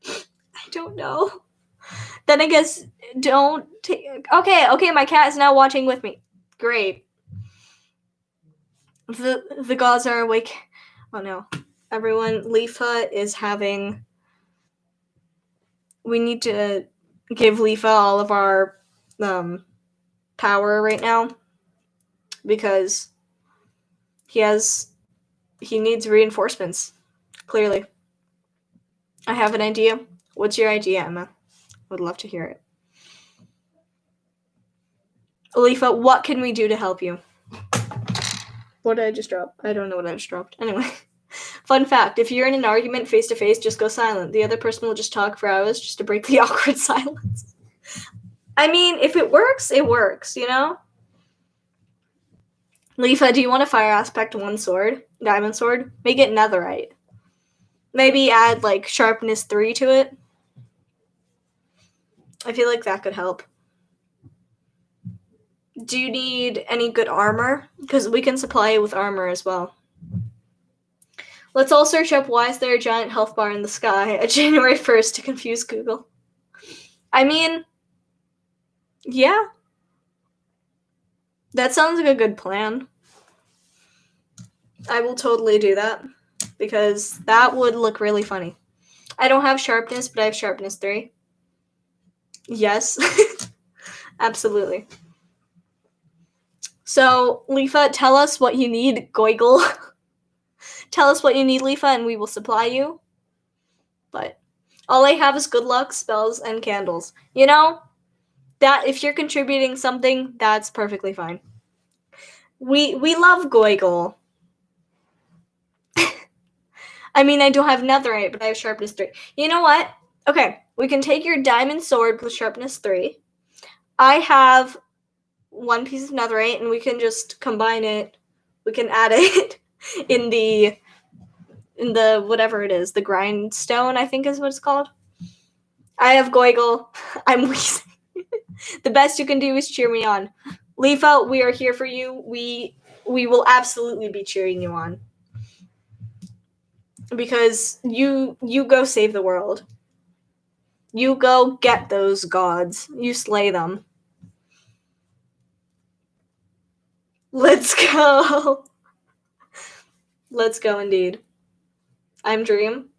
I don't know. Then I guess don't take. Okay, my cat is now watching with me. Great. The gods are awake. Oh no. Everyone, Leafa is having. We need to give Leafa all of our power right now because he needs reinforcements. Clearly. I have an idea. What's your idea, Emma? Would love to hear it. Leafa, what can we do to help you? What did I just drop? I don't know what I just dropped. Anyway. Fun fact, if you're in an argument face-to-face, just go silent. The other person will just talk for hours just to break the awkward silence. I mean, if it works, it works, you know? Leafa, do you want a fire aspect 1 sword? Diamond sword? Make it netherite. Maybe add, like, sharpness 3 to it. I feel like that could help. Do you need any good armor? Because we can supply you with armor as well. Let's all search up why is there a giant health bar in the sky at January 1st to confuse Google. I mean, yeah. That sounds like a good plan. I will totally do that because that would look really funny. I don't have sharpness, but I have sharpness 3. Yes. Absolutely. So, Leafa, tell us what you need, Goigle. Tell us what you need, Leafa, and we will supply you. But all I have is good luck, spells, and candles. You know, that if you're contributing something, that's perfectly fine. We love Goigle. I mean, I don't have netherite, but I have sharpness 3. You know what? Okay, we can take your diamond sword plus sharpness 3. I have 1 piece of netherite, and we can just combine it. We can add it in the whatever it is, the grindstone, I think is what it's called. I have Goigle. I'm wheezing. The best you can do is cheer me on. Leafa, we are here for you. We will absolutely be cheering you on. Because you go save the world. You go get those gods. You slay them. Let's go. Let's go indeed. I'm Dream.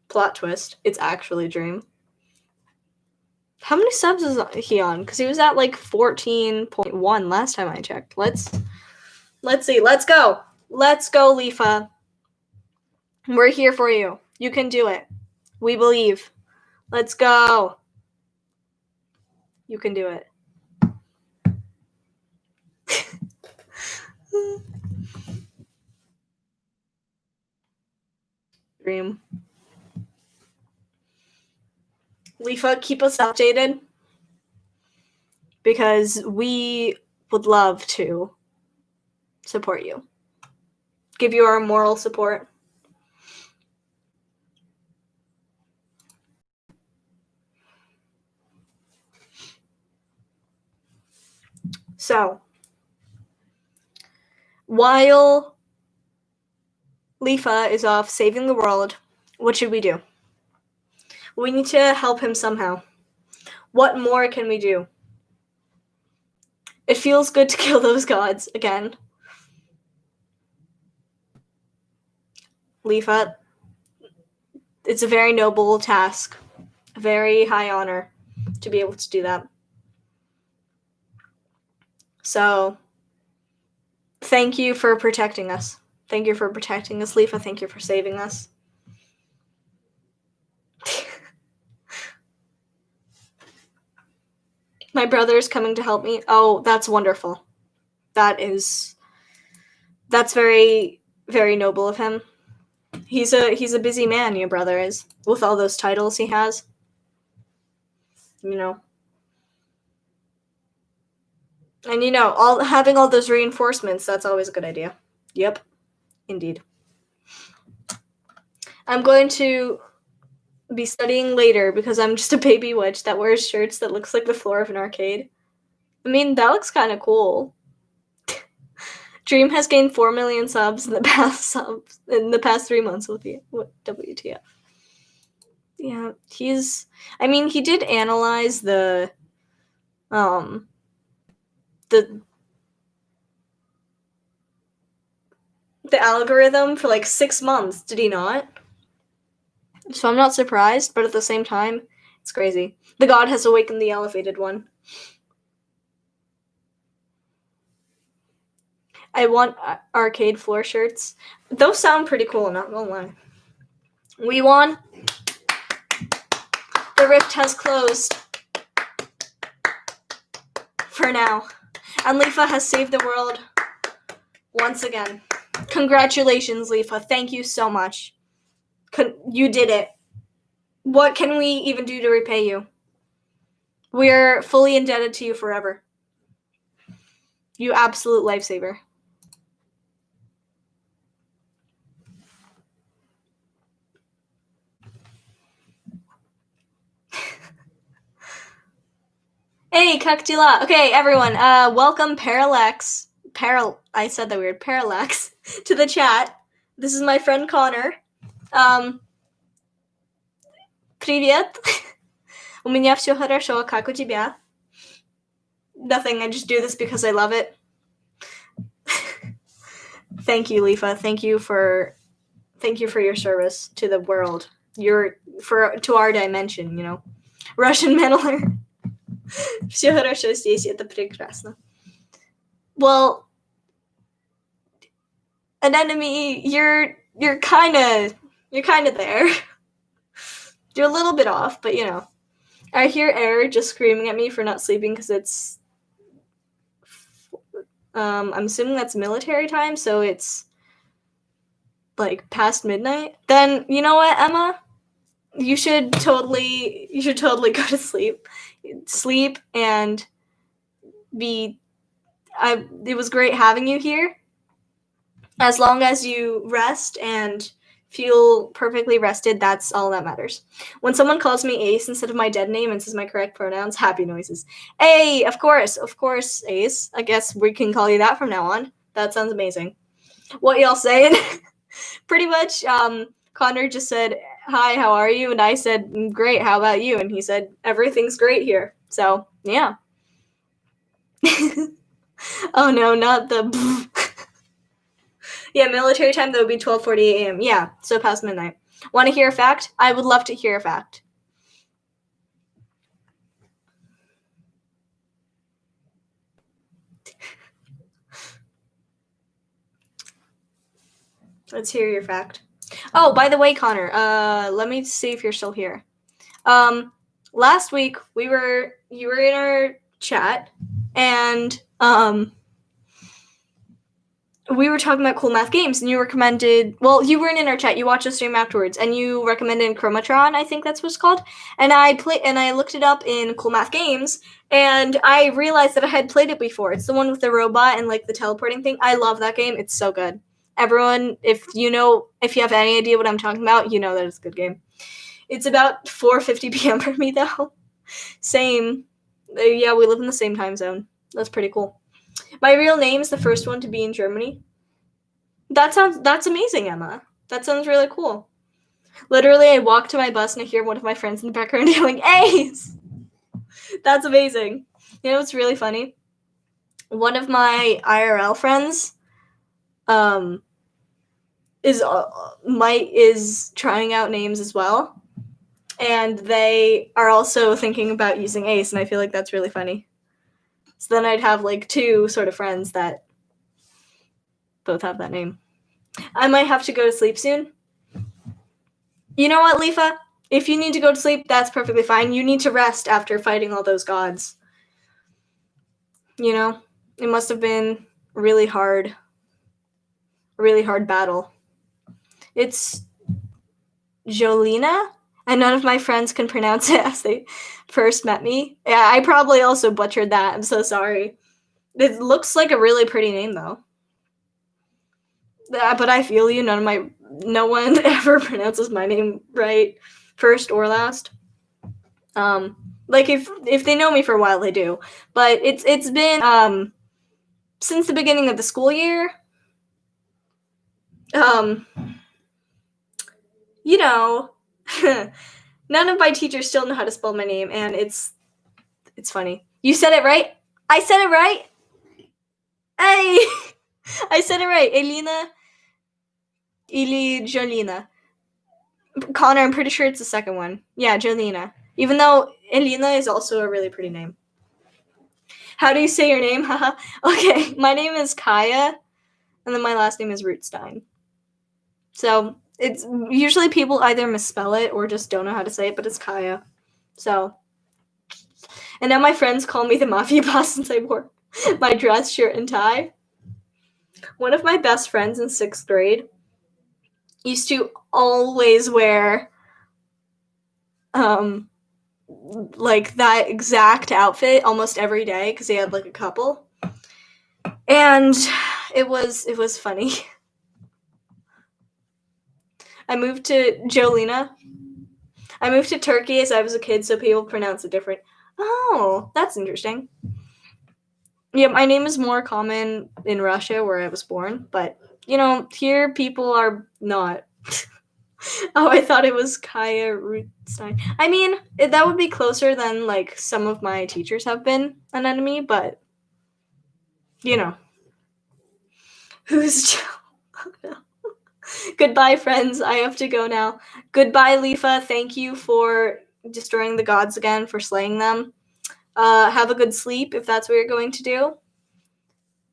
Plot twist. It's actually Dream. How many subs is he on? Because he was at like 14.1 last time I checked. Let's see. Let's go. Let's go, Leafa. We're here for you. You can do it. We believe. Let's go. You can do it. Dream. Leafa, keep us updated because we would love to support you. Give you our moral support. So, while Leafa is off saving the world, what should we do? We need to help him somehow. What more can we do? It feels good to kill those gods again. Leafa, it's a very noble task, a very high honor to be able to do that. So, thank you for protecting us. Thank you for protecting us, Leafa. Thank you for saving us. My brother's coming to help me. Oh, that's wonderful. That's very, very noble of him. He's a busy man, your brother is, with all those titles he has. You know. And having all those reinforcements, that's always a good idea. Yep. Indeed. I'm going to be studying later because I'm just a baby witch that wears shirts that looks like the floor of an arcade. I mean, that looks kind of cool. Dream has gained 4 million subs in the past 3 months with WTF. Yeah, he did analyze the algorithm for like 6 months, did he not? So I'm not surprised, but at the same time, it's crazy. The god has awakened the elevated one. I want arcade floor shirts. Those sound pretty cool, not gonna lie. We won. The rift has closed. For now. And Leafa has saved the world once again. Congratulations, Leafa. Thank you so much. You did it. What can we even do to repay you? We're fully indebted to you forever. You absolute lifesaver. Hey, Kaktila. Okay, everyone. Welcome Parallax. I said that weird. Parallax to the chat. This is my friend Connor. Привет. У меня все хорошо. Как у тебя? Nothing. I just do this because I love it. Thank you, Leafa. Thank you for your service to the world. To our dimension, you know. Russian Meddler. Все хорошо здесь. Это прекрасно. Well, Anemone, you're kind of there. You're a little bit off, but I hear Air just screaming at me for not sleeping because it's I'm assuming that's military time, so it's like past midnight. Then you know what, Emma? You should totally go to sleep. Sleep and it was great having you here. As long as you rest and feel perfectly rested, that's all that matters. When someone calls me Ace instead of my dead name and says my correct pronouns, happy noises. Hey, of course, Ace. I guess we can call you that from now on. That sounds amazing. What y'all saying? Pretty much, Connor just said, hi, how are you? And I said, great, how about you? And he said, everything's great here. So, yeah. Oh no, not the... Yeah, military time, that would be 12:40 a.m. Yeah, so past midnight. Want to hear a fact? I would love to hear a fact. Let's hear your fact. Oh, by the way, Connor, let me see if you're still here. Last week you were in our chat, and we were talking about Cool Math Games, and you recommended... Well, you weren't in our chat. You watched the stream afterwards, and you recommended Chromatron, I think that's what it's called. And I looked it up in Cool Math Games, and I realized that I had played it before. It's the one with the robot and, like, the teleporting thing. I love that game. It's so good. Everyone, if you have any idea what I'm talking about, you know that it's a good game. It's about 4:50 p.m. for me, though. Same. Yeah, we live in the same time zone. That's pretty cool. My real name is the first one to be in Germany. That's amazing, Emma. That sounds really cool. Literally, I walk to my bus and I hear one of my friends in the background yelling, Ace! That's amazing. You know what's really funny? One of my IRL friends, is trying out names as well, and they are also thinking about using Ace, and I feel like that's really funny. So then I'd have like two sort of friends that both have that name. I might have to go to sleep soon. You know what, Leafa? If you need to go to sleep, that's perfectly fine. You need to rest after fighting all those gods. You know, it must have been a really hard battle. It's Jolina, and none of my friends can pronounce it as they first met me. Yeah, I probably also butchered that. I'm so sorry. It looks like a really pretty name, though. But I feel you. No one ever pronounces my name right, first or last. Like if they know me for a while, they do. But it's been since the beginning of the school year. You know, none of my teachers still know how to spell my name, and it's funny. You said it right. I said it right. Hey, I said it right. Elina, Jolina. Connor, I'm pretty sure it's the second one. Yeah, Jolina. Even though Elina is also a really pretty name. How do you say your name? Haha. Okay, my name is Kaya, and then my last name is Rootstein. So it's usually people either misspell it or just don't know how to say it, but it's Kaya. So, and now my friends call me the mafia boss since I wore my dress shirt and tie. One of my best friends in 6th grade used to always wear like that exact outfit almost every day because he had like a couple, and it was funny. I moved to Jolina. I moved to Turkey as I was a kid, so people pronounce it different. Oh, that's interesting. Yeah, my name is more common in Russia where I was born, but you know, here people are not. Oh, I thought it was Kaya Rootstein. I mean, that would be closer than like some of my teachers have been an enemy, but you know. Who's oh, no. Goodbye, friends. I have to go now. Goodbye, Leafa. Thank you for destroying the gods again, for slaying them. Have a good sleep if that's what you're going to do.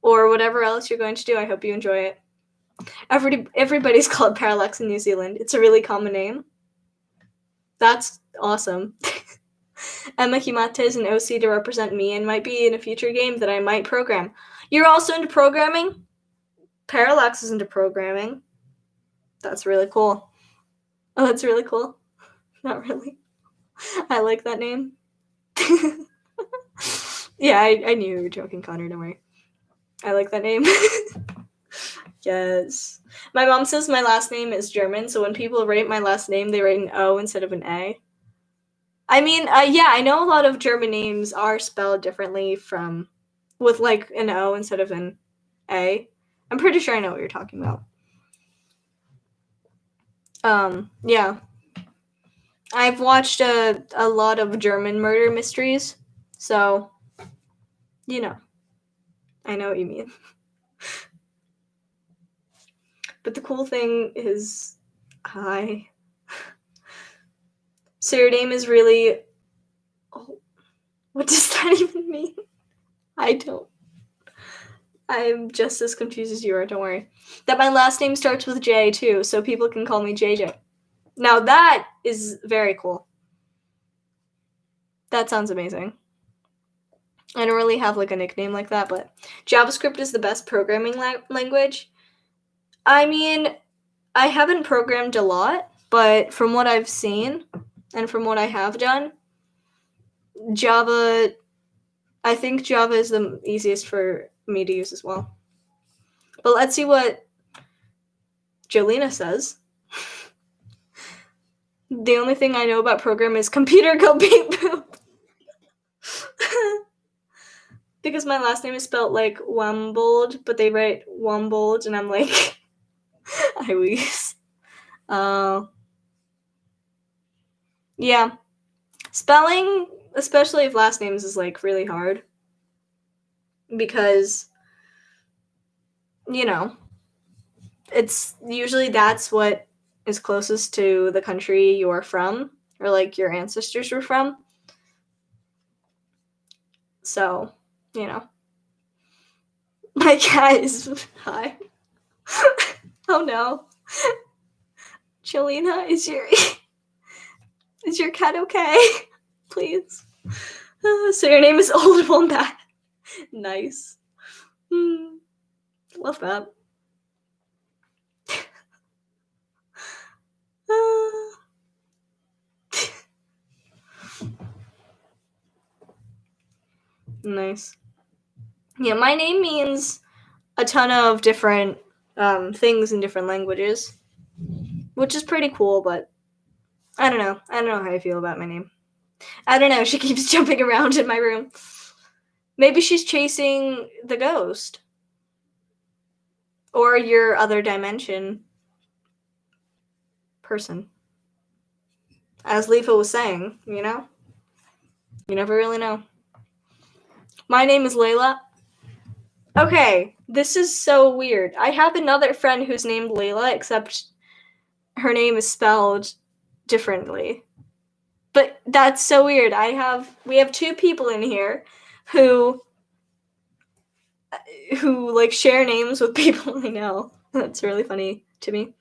Or whatever else you're going to do. I hope you enjoy it. Everybody's called Parallax in New Zealand. It's a really common name. That's awesome. Emma Himata is an OC to represent me and might be in a future game that I might program. You're also into programming? Parallax is into programming. That's really cool. Oh, that's really cool. Not really. I like that name. Yeah, I knew you were joking, Connor. Don't worry. I like that name. Yes. My mom says my last name is German, so when people write my last name, they write an O instead of an A. I mean, yeah, I know a lot of German names are spelled differently with like an O instead of an A. I'm pretty sure I know what you're talking about. Yeah. I've watched a lot of German murder mysteries, so, you know, I know what you mean. But the cool thing is, hi. So your name is really, oh, what does that even mean? I'm just as confused as you are, don't worry. That my last name starts with J too, so people can call me JJ. Now that is very cool. That sounds amazing. I don't really have like a nickname like that, but JavaScript is the best programming language. I mean, I haven't programmed a lot, but from what I've seen and from what I have done, I think Java is the easiest for me to use as well. But let's see what Jolina says. The only thing I know about program is computer go beep boop. Because my last name is spelled like Wumbold, but they write Wumbold, and I'm like, I wheeze. Yeah. Spelling, especially of last names, is like really hard. Because, you know, it's usually that's what is closest to the country you're from, or like your ancestors were from. So, you know. My cat is hi. Oh no. Chelina, is your cat okay? Please. So your name is Old Wombat. Nice. Love that. Nice. Yeah, my name means a ton of different things in different languages, which is pretty cool, but I don't know. I don't know how I feel about my name. I don't know. She keeps jumping around in my room. Maybe she's chasing the ghost. Or your other dimension person. As Leafa was saying, you know? You never really know. My name is Layla. Okay, this is so weird. I have another friend who's named Layla, except her name is spelled differently. But that's so weird. We have two people in here who like share names with people I know. That's really funny to me.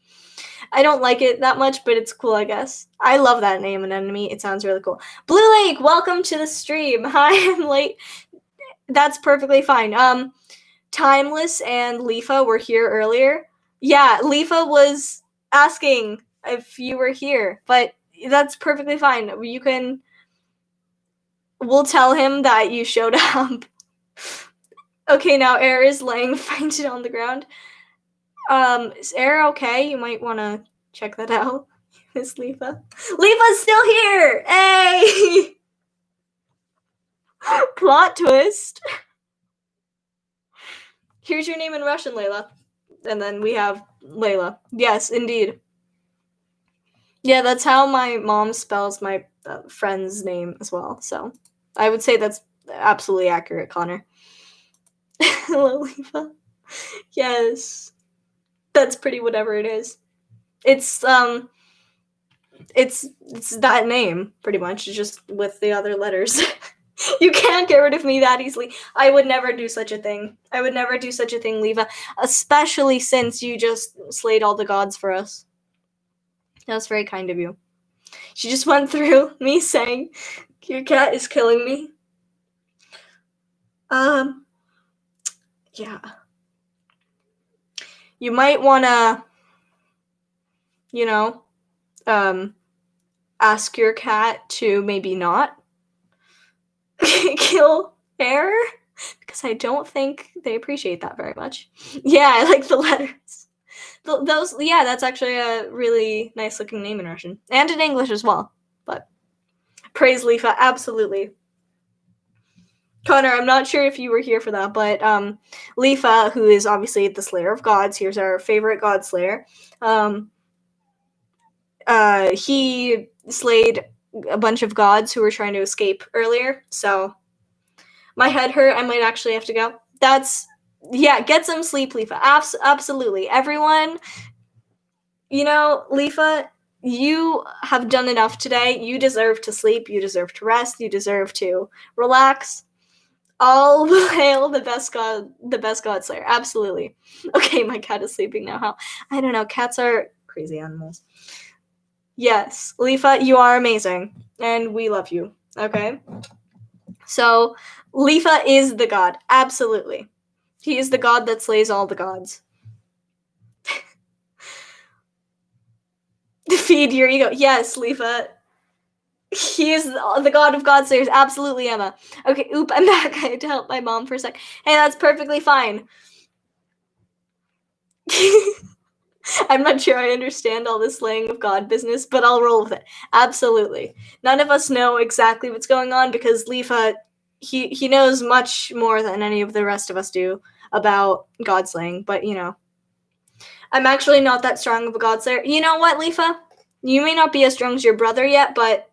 I don't like it that much, but it's cool, I guess. I love that name, Anemone. It sounds really cool. Blue Lake, welcome to the stream. Hi, I'm late. That's perfectly fine. Timeless and Leafa were here earlier. Yeah, Leafa was asking if you were here, but that's perfectly fine. We'll tell him that you showed up. Okay, now Air is laying fainted on the ground. Is Air okay? You might want to check that out. Miss Leafa. Leafa's still here! Hey! Plot twist. Here's your name in Russian, Layla. And then we have Layla. Yes, indeed. Yeah, that's how my mom spells my friend's name as well. So I would say that's absolutely accurate, Connor. Hello, Leafa. Yes. That's pretty whatever it is. It's that name, pretty much, just with the other letters. You can't get rid of me that easily. I would never do such a thing. I would never do such a thing, Leafa. Especially since you just slayed all the gods for us. That was very kind of you. She just went through me saying, your cat is killing me. Yeah. You might wanna, ask your cat to maybe not kill Air, because I don't think they appreciate that very much. Yeah, I like the letters. That's actually a really nice looking name in Russian. And in English as well. But praise Leafa, absolutely. Connor, I'm not sure if you were here for that, but Leafa, who is obviously the Slayer of Gods, here's our favorite God Slayer. He slayed a bunch of gods who were trying to escape earlier, so my head hurt. I might actually have to go. Get some sleep, Leafa. Absolutely. Everyone, Leafa, you have done enough today. You deserve to sleep. You deserve to rest. You deserve to relax. All hail the best God Slayer. Absolutely. Okay, my cat is sleeping now. How? I don't know. Cats are crazy animals. Yes, Leafa, you are amazing, and we love you. Okay? So, Leafa is the god. Absolutely. He is the god that slays all the gods. Feed your ego. Yes, Leafa. He is the god of God Slayers. Absolutely, Emma. Okay, I'm back. I had to help my mom for a sec. Hey, that's perfectly fine. I'm not sure I understand all this slaying of God business, but I'll roll with it. Absolutely. None of us know exactly what's going on because Leafa, he knows much more than any of the rest of us do about God slaying, but I'm actually not that strong of a God slayer. You know what, Leafa? You may not be as strong as your brother yet, but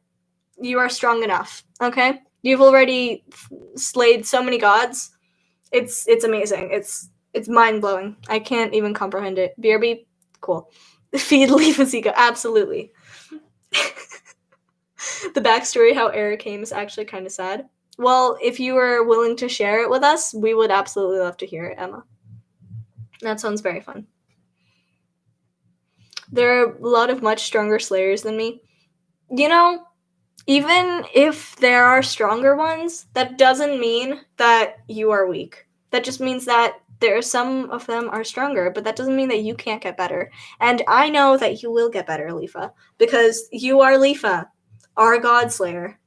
you are strong enough, okay? You've already slayed so many gods. It's amazing. It's It's mind-blowing. I can't even comprehend it. BRB, cool. Feed Leafa's ego, absolutely. The backstory, how Era came, is actually kind of sad. Well, if you were willing to share it with us, we would absolutely love to hear it, Emma. That sounds very fun. There are a lot of much stronger Slayers than me. You know, even if there are stronger ones, that doesn't mean that you are weak. That just means that some of them are stronger, but that doesn't mean that you can't get better. And I know that you will get better, Leafa, because you are Leafa, our God Slayer.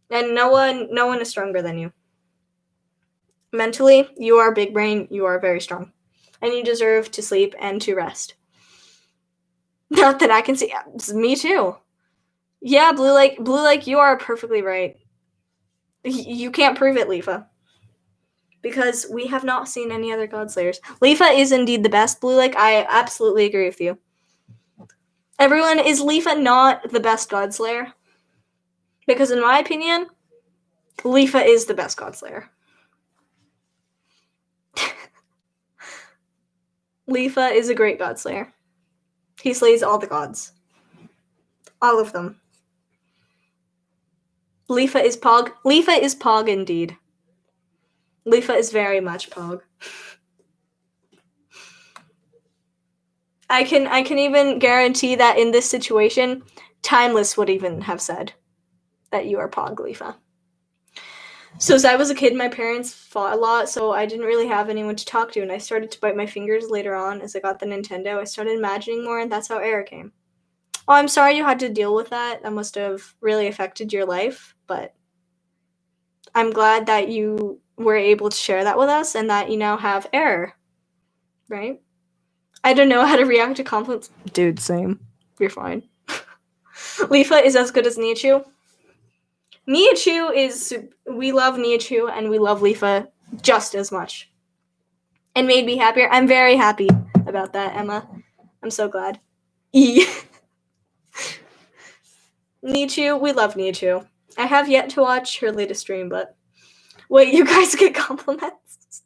And no one is stronger than you. Mentally, you are big brain, you are very strong. And you deserve to sleep and to rest. Not that I can see. Me too. Yeah, Blue Lake, you are perfectly right. You can't prove it, Leafa. Because we have not seen any other God Slayers. Leafa is indeed the best, Blue Lake. I absolutely agree with you. Everyone, is Leafa not the best God Slayer? Because in my opinion, Leafa is the best God Slayer. Leafa is a great God Slayer. He slays all the gods. All of them. Leafa is Pog. Leafa is Pog indeed. Leafa is very much Pog. I can even guarantee that in this situation, Timeless would even have said that you are Pog, Leafa. So as I was a kid, my parents fought a lot, so I didn't really have anyone to talk to, and I started to bite my fingers later on as I got the Nintendo. I started imagining more, and that's how Era came. Oh, I'm sorry you had to deal with that. That must have really affected your life, but I'm glad that you were able to share that with us and that you now have Era, right? I don't know how to react to compliments. Dude, same. You're fine. Leafa is as good as Nihachu. Nihachu is... We love Nihachu and we love Leafa just as much. It made me happier. I'm very happy about that, Emma. I'm so glad. Nihachu, we love Nihachu. I have yet to watch her latest stream, but... Wait, you guys get compliments?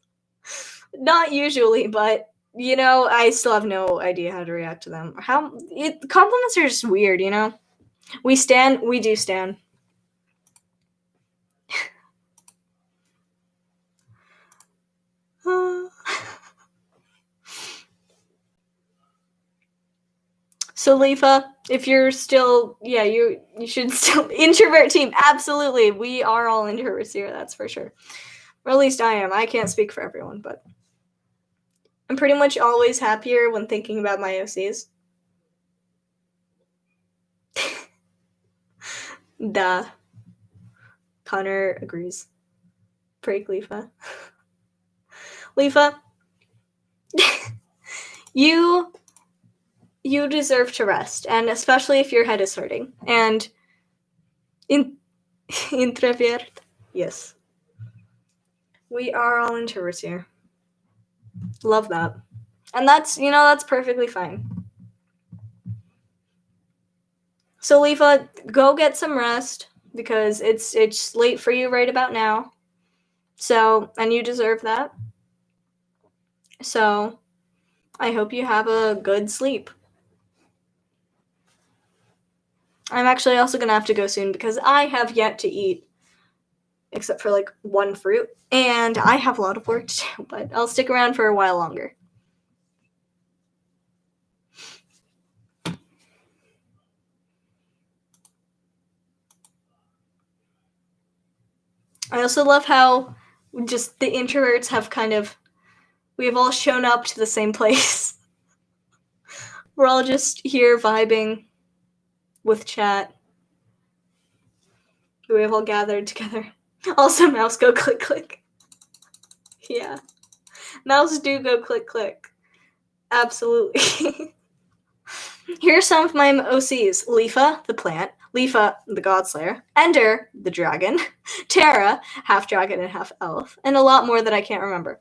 Not usually, but... You know, I still have no idea how to react to them. Compliments are just weird, you know? We do stan. So Leafa, if you're still, yeah, you should still, introvert team, absolutely. We are all introverts here, that's for sure. Or at least I am. I can't speak for everyone, but I'm pretty much always happier when thinking about my OCs. Duh. Connor agrees. Break Leafa. Leafa, you deserve to rest, and especially if your head is hurting. And introvert, yes. We are all introverts here. Love that. And that's perfectly fine. So Leafa, go get some rest because it's late for you right about now. So, and you deserve that. So, I hope you have a good sleep. I'm actually also going to have to go soon because I have yet to eat except for like one fruit, and I have a lot of work to do, but I'll stick around for a while longer. I also love how just the introverts have we've all shown up to the same place. We're all just here vibing with chat. We've all gathered together. Also, mouse go click click. Yeah. Mouse do go click click. Absolutely. Here are some of my OCs. Leafa, the plant. Leafa, the Godslayer. Ender, the dragon. Terra, half dragon and half elf. And a lot more that I can't remember.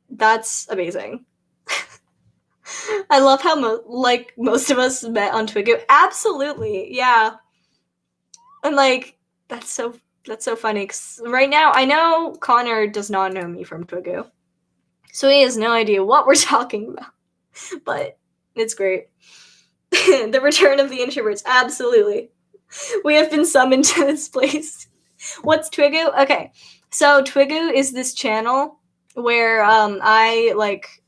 That's amazing. I love how most of us met on Twiggo. Absolutely, yeah. And that's so That's so funny, 'cause right now, I know Connor does not know me from Twigoo. So he has no idea what we're talking about. But it's great. The return of the introverts, absolutely. We have been summoned to this place. What's Twigoo? Okay, so Twigoo is this channel where I, like,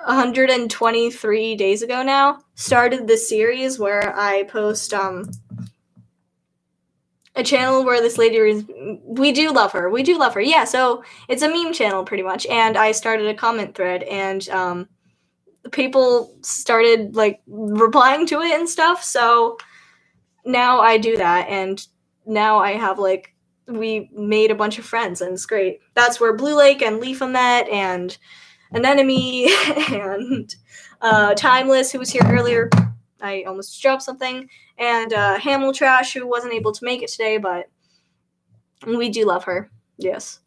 123 days ago now, started this series where I post a channel where this lady we do love her. Yeah, so it's a meme channel pretty much, and I started a comment thread, and people started like replying to it and stuff, so now I do that, and now I have like we made a bunch of friends, and it's great. That's where Blue Lake and Leafa met, and Anemone and Timeless, who was here earlier. I almost dropped something, and Hamel Trash, who wasn't able to make it today, but we do love her. Yes.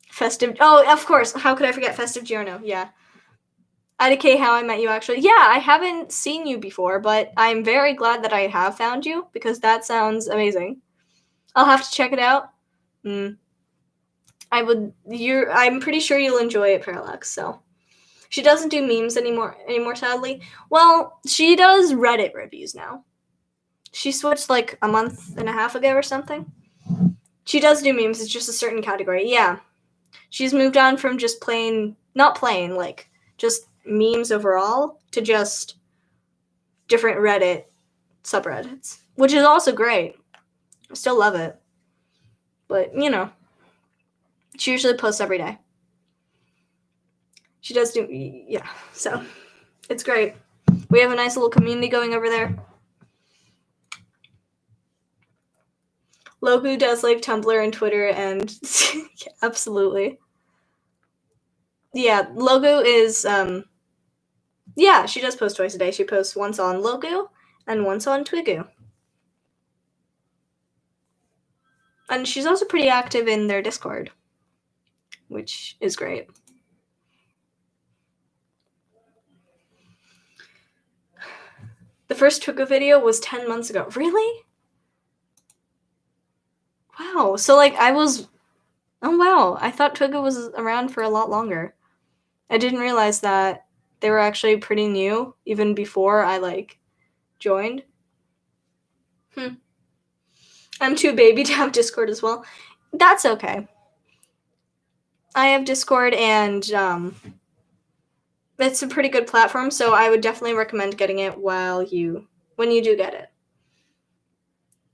Festive. Oh, of course. How could I forget Festive Giorno? Yeah. IDK, how I met you, actually. Yeah, I haven't seen you before, but I'm very glad that I have found you, because that sounds amazing. I'll have to check it out. I'm pretty sure you'll enjoy it, Parallax, so. She doesn't do memes anymore, sadly. Well, she does Reddit reviews now. She switched like a month and a half ago or something. She does do memes, it's just a certain category. Yeah. She's moved on from just not plain, like, just memes overall to just different Reddit subreddits, which is also great. I still love it. But, she usually posts every day. She does do, yeah, so it's great. We have a nice little community going over there. Loku does like Tumblr and Twitter, and yeah, absolutely. Yeah, Logu is, yeah, she does post twice a day. She posts once on Logu and once on Twigoo. And she's also pretty active in their Discord, which is great. The first Twigoo video was 10 months ago. Really? Wow. So, like, oh, wow. I thought Twigoo was around for a lot longer. I didn't realize that they were actually pretty new, even before I, like, joined. I'm too baby to have Discord as well. That's okay. I have Discord, and it's a pretty good platform, so I would definitely recommend getting it when you do get it.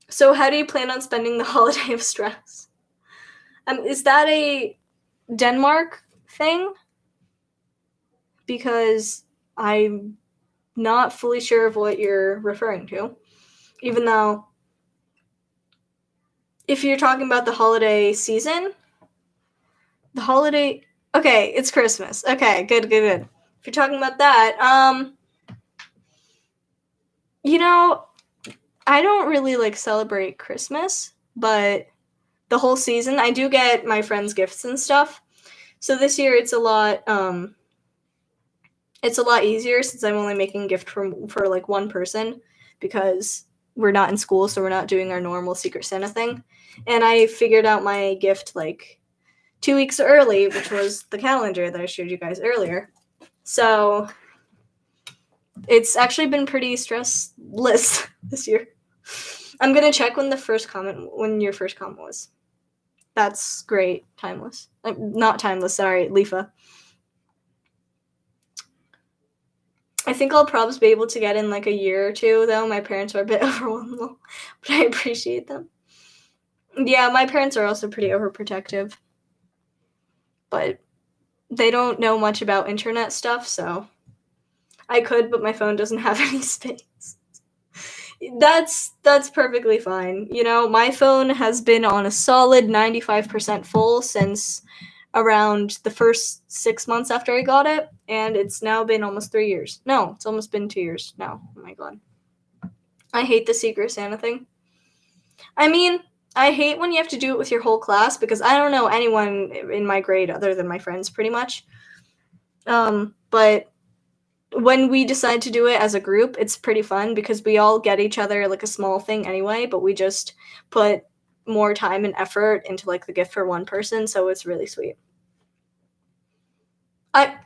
So how do you plan on spending the holiday of stress? Is that a Denmark thing? Because I'm not fully sure of what you're referring to, even though if you're talking about the holiday season, okay, it's Christmas. Okay, good. If you're talking about that, I don't really like celebrate Christmas, but the whole season I do get my friends gifts and stuff. So this year it's a lot easier since I'm only making a gift for like one person, because we're not in school, so we're not doing our normal Secret Santa thing. And I figured out my gift like 2 weeks early, which was the calendar that I showed you guys earlier. So it's actually been pretty stressless this year. I'm gonna check when your first comment was. That's great. Timeless. Not Timeless, sorry, Leafa. I think I'll probably be able to get in like a year or two, though. My parents are a bit overwhelmed, but I appreciate them. Yeah, my parents are also pretty overprotective, but they don't know much about internet stuff, so I could, but my phone doesn't have any space. That's perfectly fine. My phone has been on a solid 95% full since around the first 6 months after I got it, and it's now been almost 3 years. No, it's almost been 2 years now. Oh my god. I hate the Secret Santa thing. I mean, I hate when you have to do it with your whole class, because I don't know anyone in my grade other than my friends, pretty much. But when we decide to do it as a group, it's pretty fun because we all get each other like a small thing anyway, but we just put more time and effort into like the gift for one person, so it's really sweet.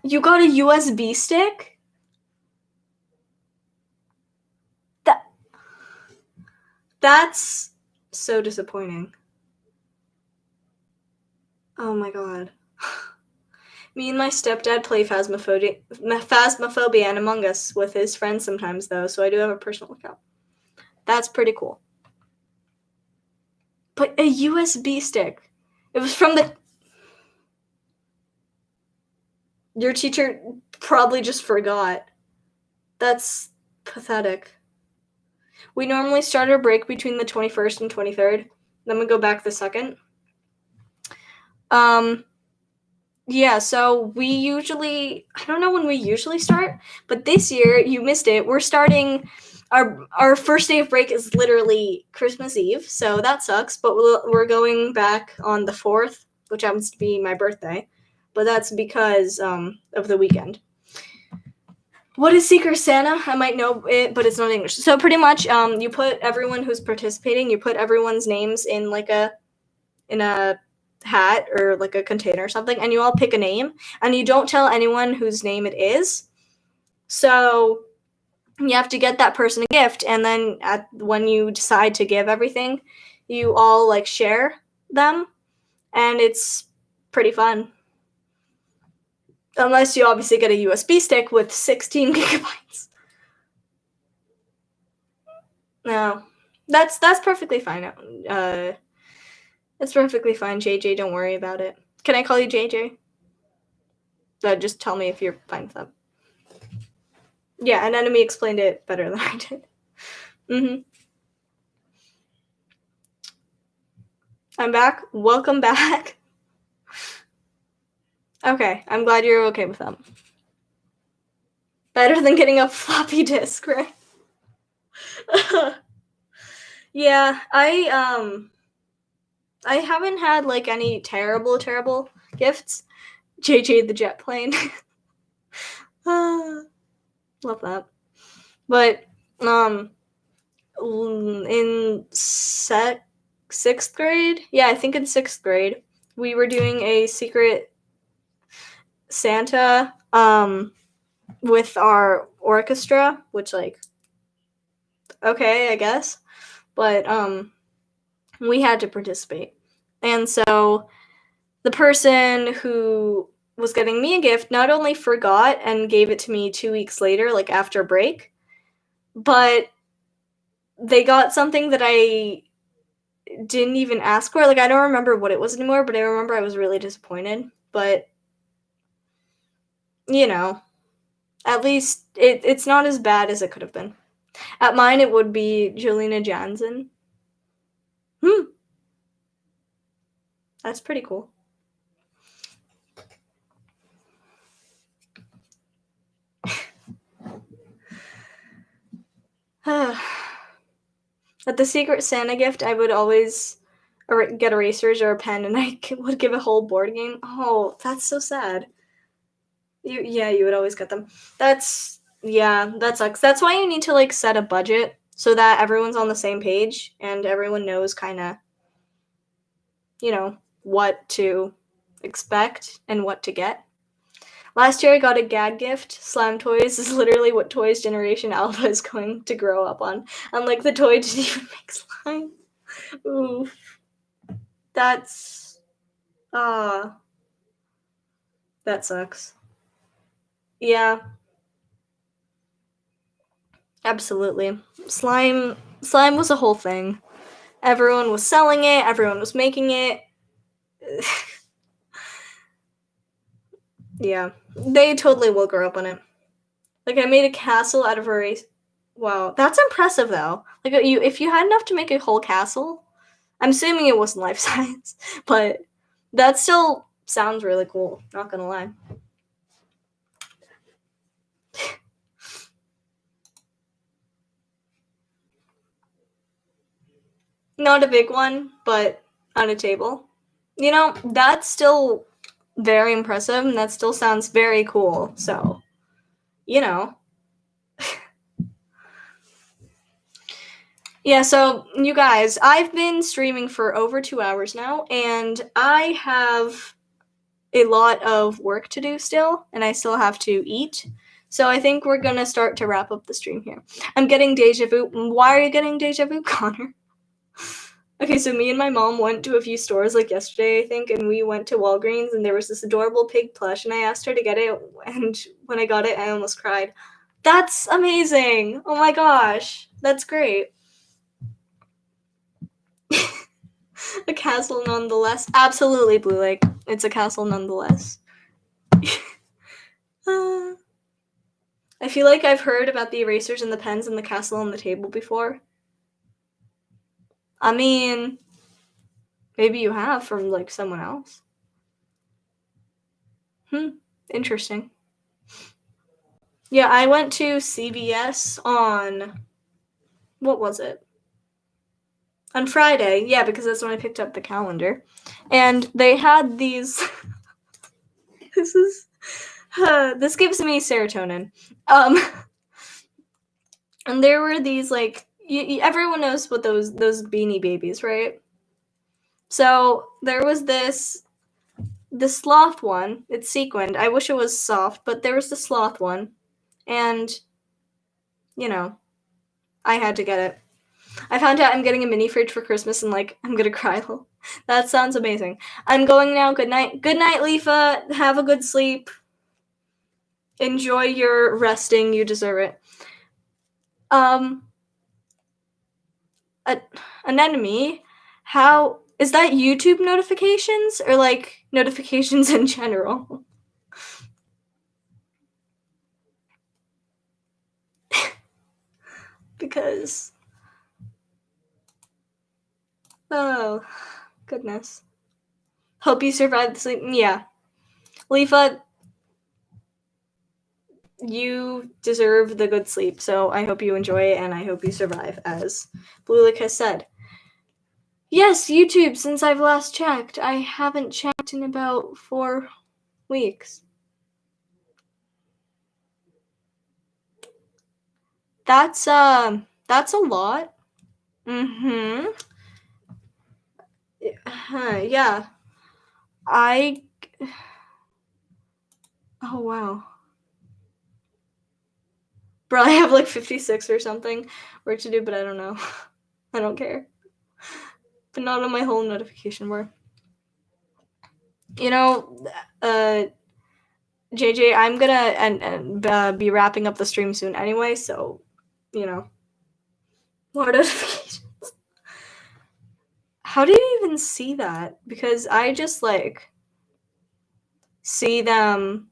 You got a USB stick? That's so disappointing. Oh my god. Me and my stepdad play Phasmophobia and Among Us with his friends sometimes, though, so I do have a personal account. That's pretty cool. But a USB stick. It was from the... Your teacher probably just forgot. That's pathetic. We normally start our break between the 21st and 23rd. Then we go back the 2nd. Yeah, so we usually... I don't know when we usually start, but this year, you missed it, we're starting... Our first day of break is literally Christmas Eve, so that sucks, but we're going back on the 4th, which happens to be my birthday, but that's because of the weekend. What is Secret Santa? I might know it, but it's not English. So pretty much, you put everyone who's participating, you put everyone's names in like a hat or like a container or something, and you all pick a name, and you don't tell anyone whose name it is. So you have to get that person a gift, and then when you decide to give everything, you all like share them, and it's pretty fun. Unless you obviously get a USB stick with 16 gigabytes. No, that's perfectly fine. It's perfectly fine, JJ. Don't worry about it. Can I call you JJ? Just tell me if you're fine with that. Yeah, an enemy explained it better than I did. I'm back. Welcome back. Okay, I'm glad you're okay with them. Better than getting a floppy disk, right? Yeah, I haven't had like any terrible gifts. JJ the jet plane. Love that. But in 6th grade, yeah, I think in 6th grade, we were doing a Secret Santa with our orchestra, which like, okay, I guess, but we had to participate. And so the person who was getting me a gift not only forgot and gave it to me 2 weeks later, like after break, but they got something that I didn't even ask for. Like, I don't remember what it was anymore, but I remember I was really disappointed. But, you know, at least it's not as bad as it could have been. At mine, it would be Jelena Jansen. That's pretty cool. At the Secret Santa gift, I would always get erasers or a pen, and I would give a whole board game. Oh, that's so sad. You would always get them. That sucks. That's why you need to like set a budget so that everyone's on the same page and everyone knows kind of, what to expect and what to get. Last year I got a gag gift. Slime Toys is literally what Toys Generation Alpha is going to grow up on. And like the toy didn't even make slime. Oof. That's that sucks. Yeah. Absolutely. Slime was a whole thing. Everyone was selling it, everyone was making it. Yeah. They totally will grow up on it. Like, I made a castle out of erase. Wow, that's impressive though. Like, if you had enough to make a whole castle, I'm assuming it wasn't life science, but that still sounds really cool, not gonna lie. Not a big one, but on a table. That's still very impressive, and that still sounds very cool, so you know. Yeah, so you guys, I've been streaming for over 2 hours now, and I have a lot of work to do still, and I still have to eat. So I think we're gonna start to wrap up the stream here. I'm getting deja vu. Why are you getting deja vu, Connor? Okay, so me and my mom went to a few stores like yesterday, I think, and we went to Walgreens, and there was this adorable pig plush, and I asked her to get it, and when I got it, I almost cried. That's amazing! Oh my gosh, that's great. A castle nonetheless. Absolutely, Blue Lake. It's a castle nonetheless. I feel like I've heard about the erasers and the pens and the castle on the table before. I mean, maybe you have from, like, someone else. Interesting. Yeah, I went to CVS on... what was it? On Friday. Yeah, because that's when I picked up the calendar. And they had these... this gives me serotonin. And there were these, like... everyone knows what those Beanie Babies, right? So there was this... the sloth one. It's sequined. I wish it was soft, but there was the sloth one. And, you know, I had to get it. I found out I'm getting a mini fridge for Christmas, and, like, I'm gonna cry. That sounds amazing. I'm going now. Good night. Good night, Leafa. Have a good sleep. Enjoy your resting. You deserve it. Anemone, how is that YouTube notifications or, like, notifications in general? Because... oh, goodness. Hope you survived the sleep. Yeah. Leafa, you deserve the good sleep, so I hope you enjoy it, and I hope you survive, as Bluelick has said. Yes, YouTube, since I've last checked. I haven't checked in about 4 weeks. That's a lot. Mm-hmm. Yeah. Oh, wow. Bro, I have like 56 or something work to do, but I don't know. I don't care. But not on my whole notification bar. You know, JJ, I'm gonna be wrapping up the stream soon anyway, so, you know. More notifications. How do you even see that? Because I just, like, see them.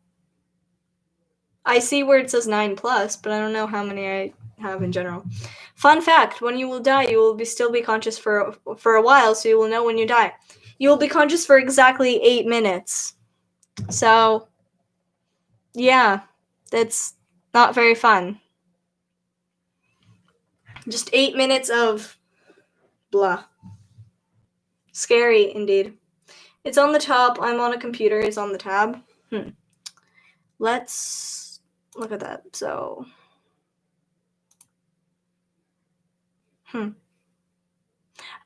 I see where it says 9+, but I don't know how many I have in general. Fun fact, when you will die, you will still be conscious for a while, so you will know when you die. You will be conscious for exactly 8 minutes. So, yeah, that's not very fun. Just 8 minutes of blah. Scary, indeed. It's on the top. I'm on a computer. It's on the tab. Let's look at that. So,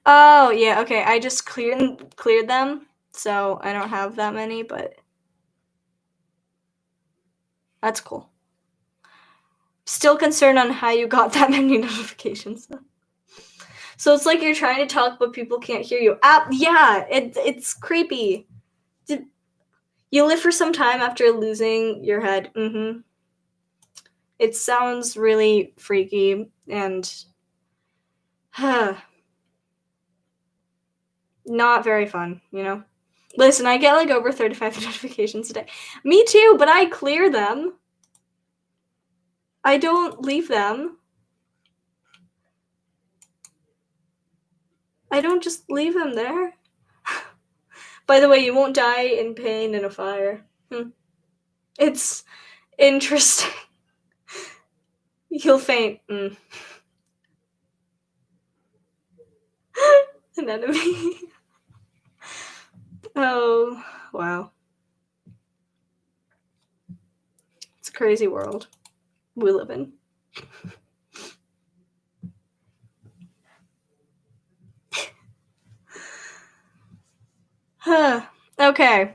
oh, yeah, okay. I just cleared them, so I don't have that many, but that's cool. Still concerned on how you got that many notifications. So it's like you're trying to talk, but people can't hear you. Yeah, it's creepy. You live for some time after losing your head. It sounds really freaky and not very fun, you know? Listen, I get like over 35 notifications a day. Me too, but I clear them. I don't leave them. I don't just leave them there. By the way, you won't die in pain in a fire. It's interesting. You'll faint. An enemy. Oh, wow. It's a crazy world. we live in. Okay,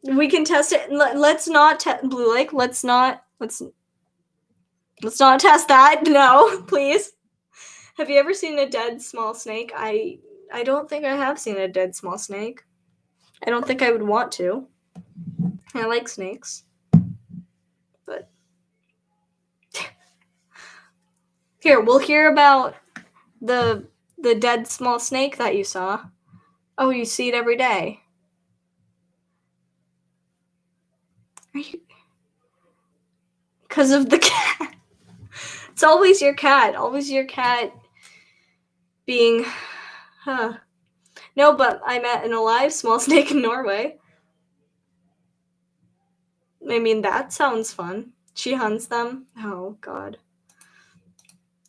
we can test it. Let's not Blue Lake. Let's not test that. No, please. Have you ever seen a dead small snake? I don't think I have seen a dead small snake. I don't think I would want to. I like snakes. But here, we'll hear about the dead small snake that you saw. Oh, you see it every day. Are you? Because of the cat. It's always your cat. Always your cat being... No, but I met an alive small snake in Norway. I mean, that sounds fun. She hunts them. Oh, God.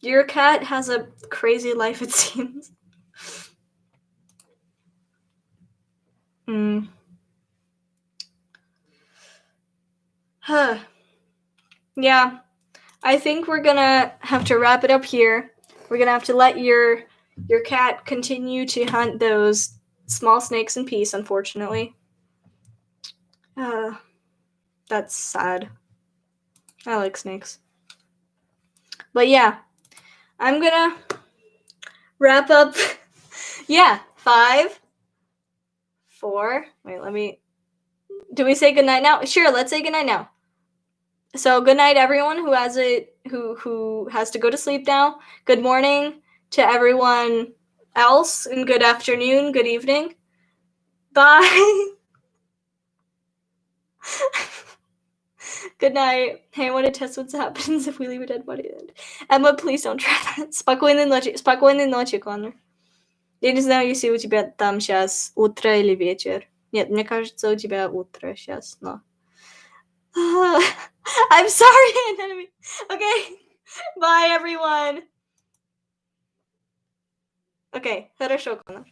Your cat has a crazy life, it seems. Yeah. I think we're gonna have to wrap it up here. We're gonna have to let your cat continue to hunt those small snakes in peace, unfortunately. That's sad. I like snakes. But yeah, I'm gonna wrap up. Yeah, 5, 4. Wait, let me. Do we say goodnight now? Sure, let's say goodnight now. So good night, everyone who has to go to sleep now. Good morning to everyone else, and good afternoon, good evening. Bye. Good night. Hey, I want to test what happens if we leave a dead body. Emma, please don't try that. Спокойной ночи, Коннор. Я не знаю, если у тебя там сейчас утро или вечер. Нет, мне кажется, у тебя утро сейчас, но... I'm sorry, Enemy. Okay. Bye, everyone. Okay, хорошо, Коннор.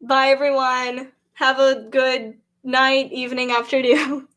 Bye, everyone. Have a good night, evening, afternoon.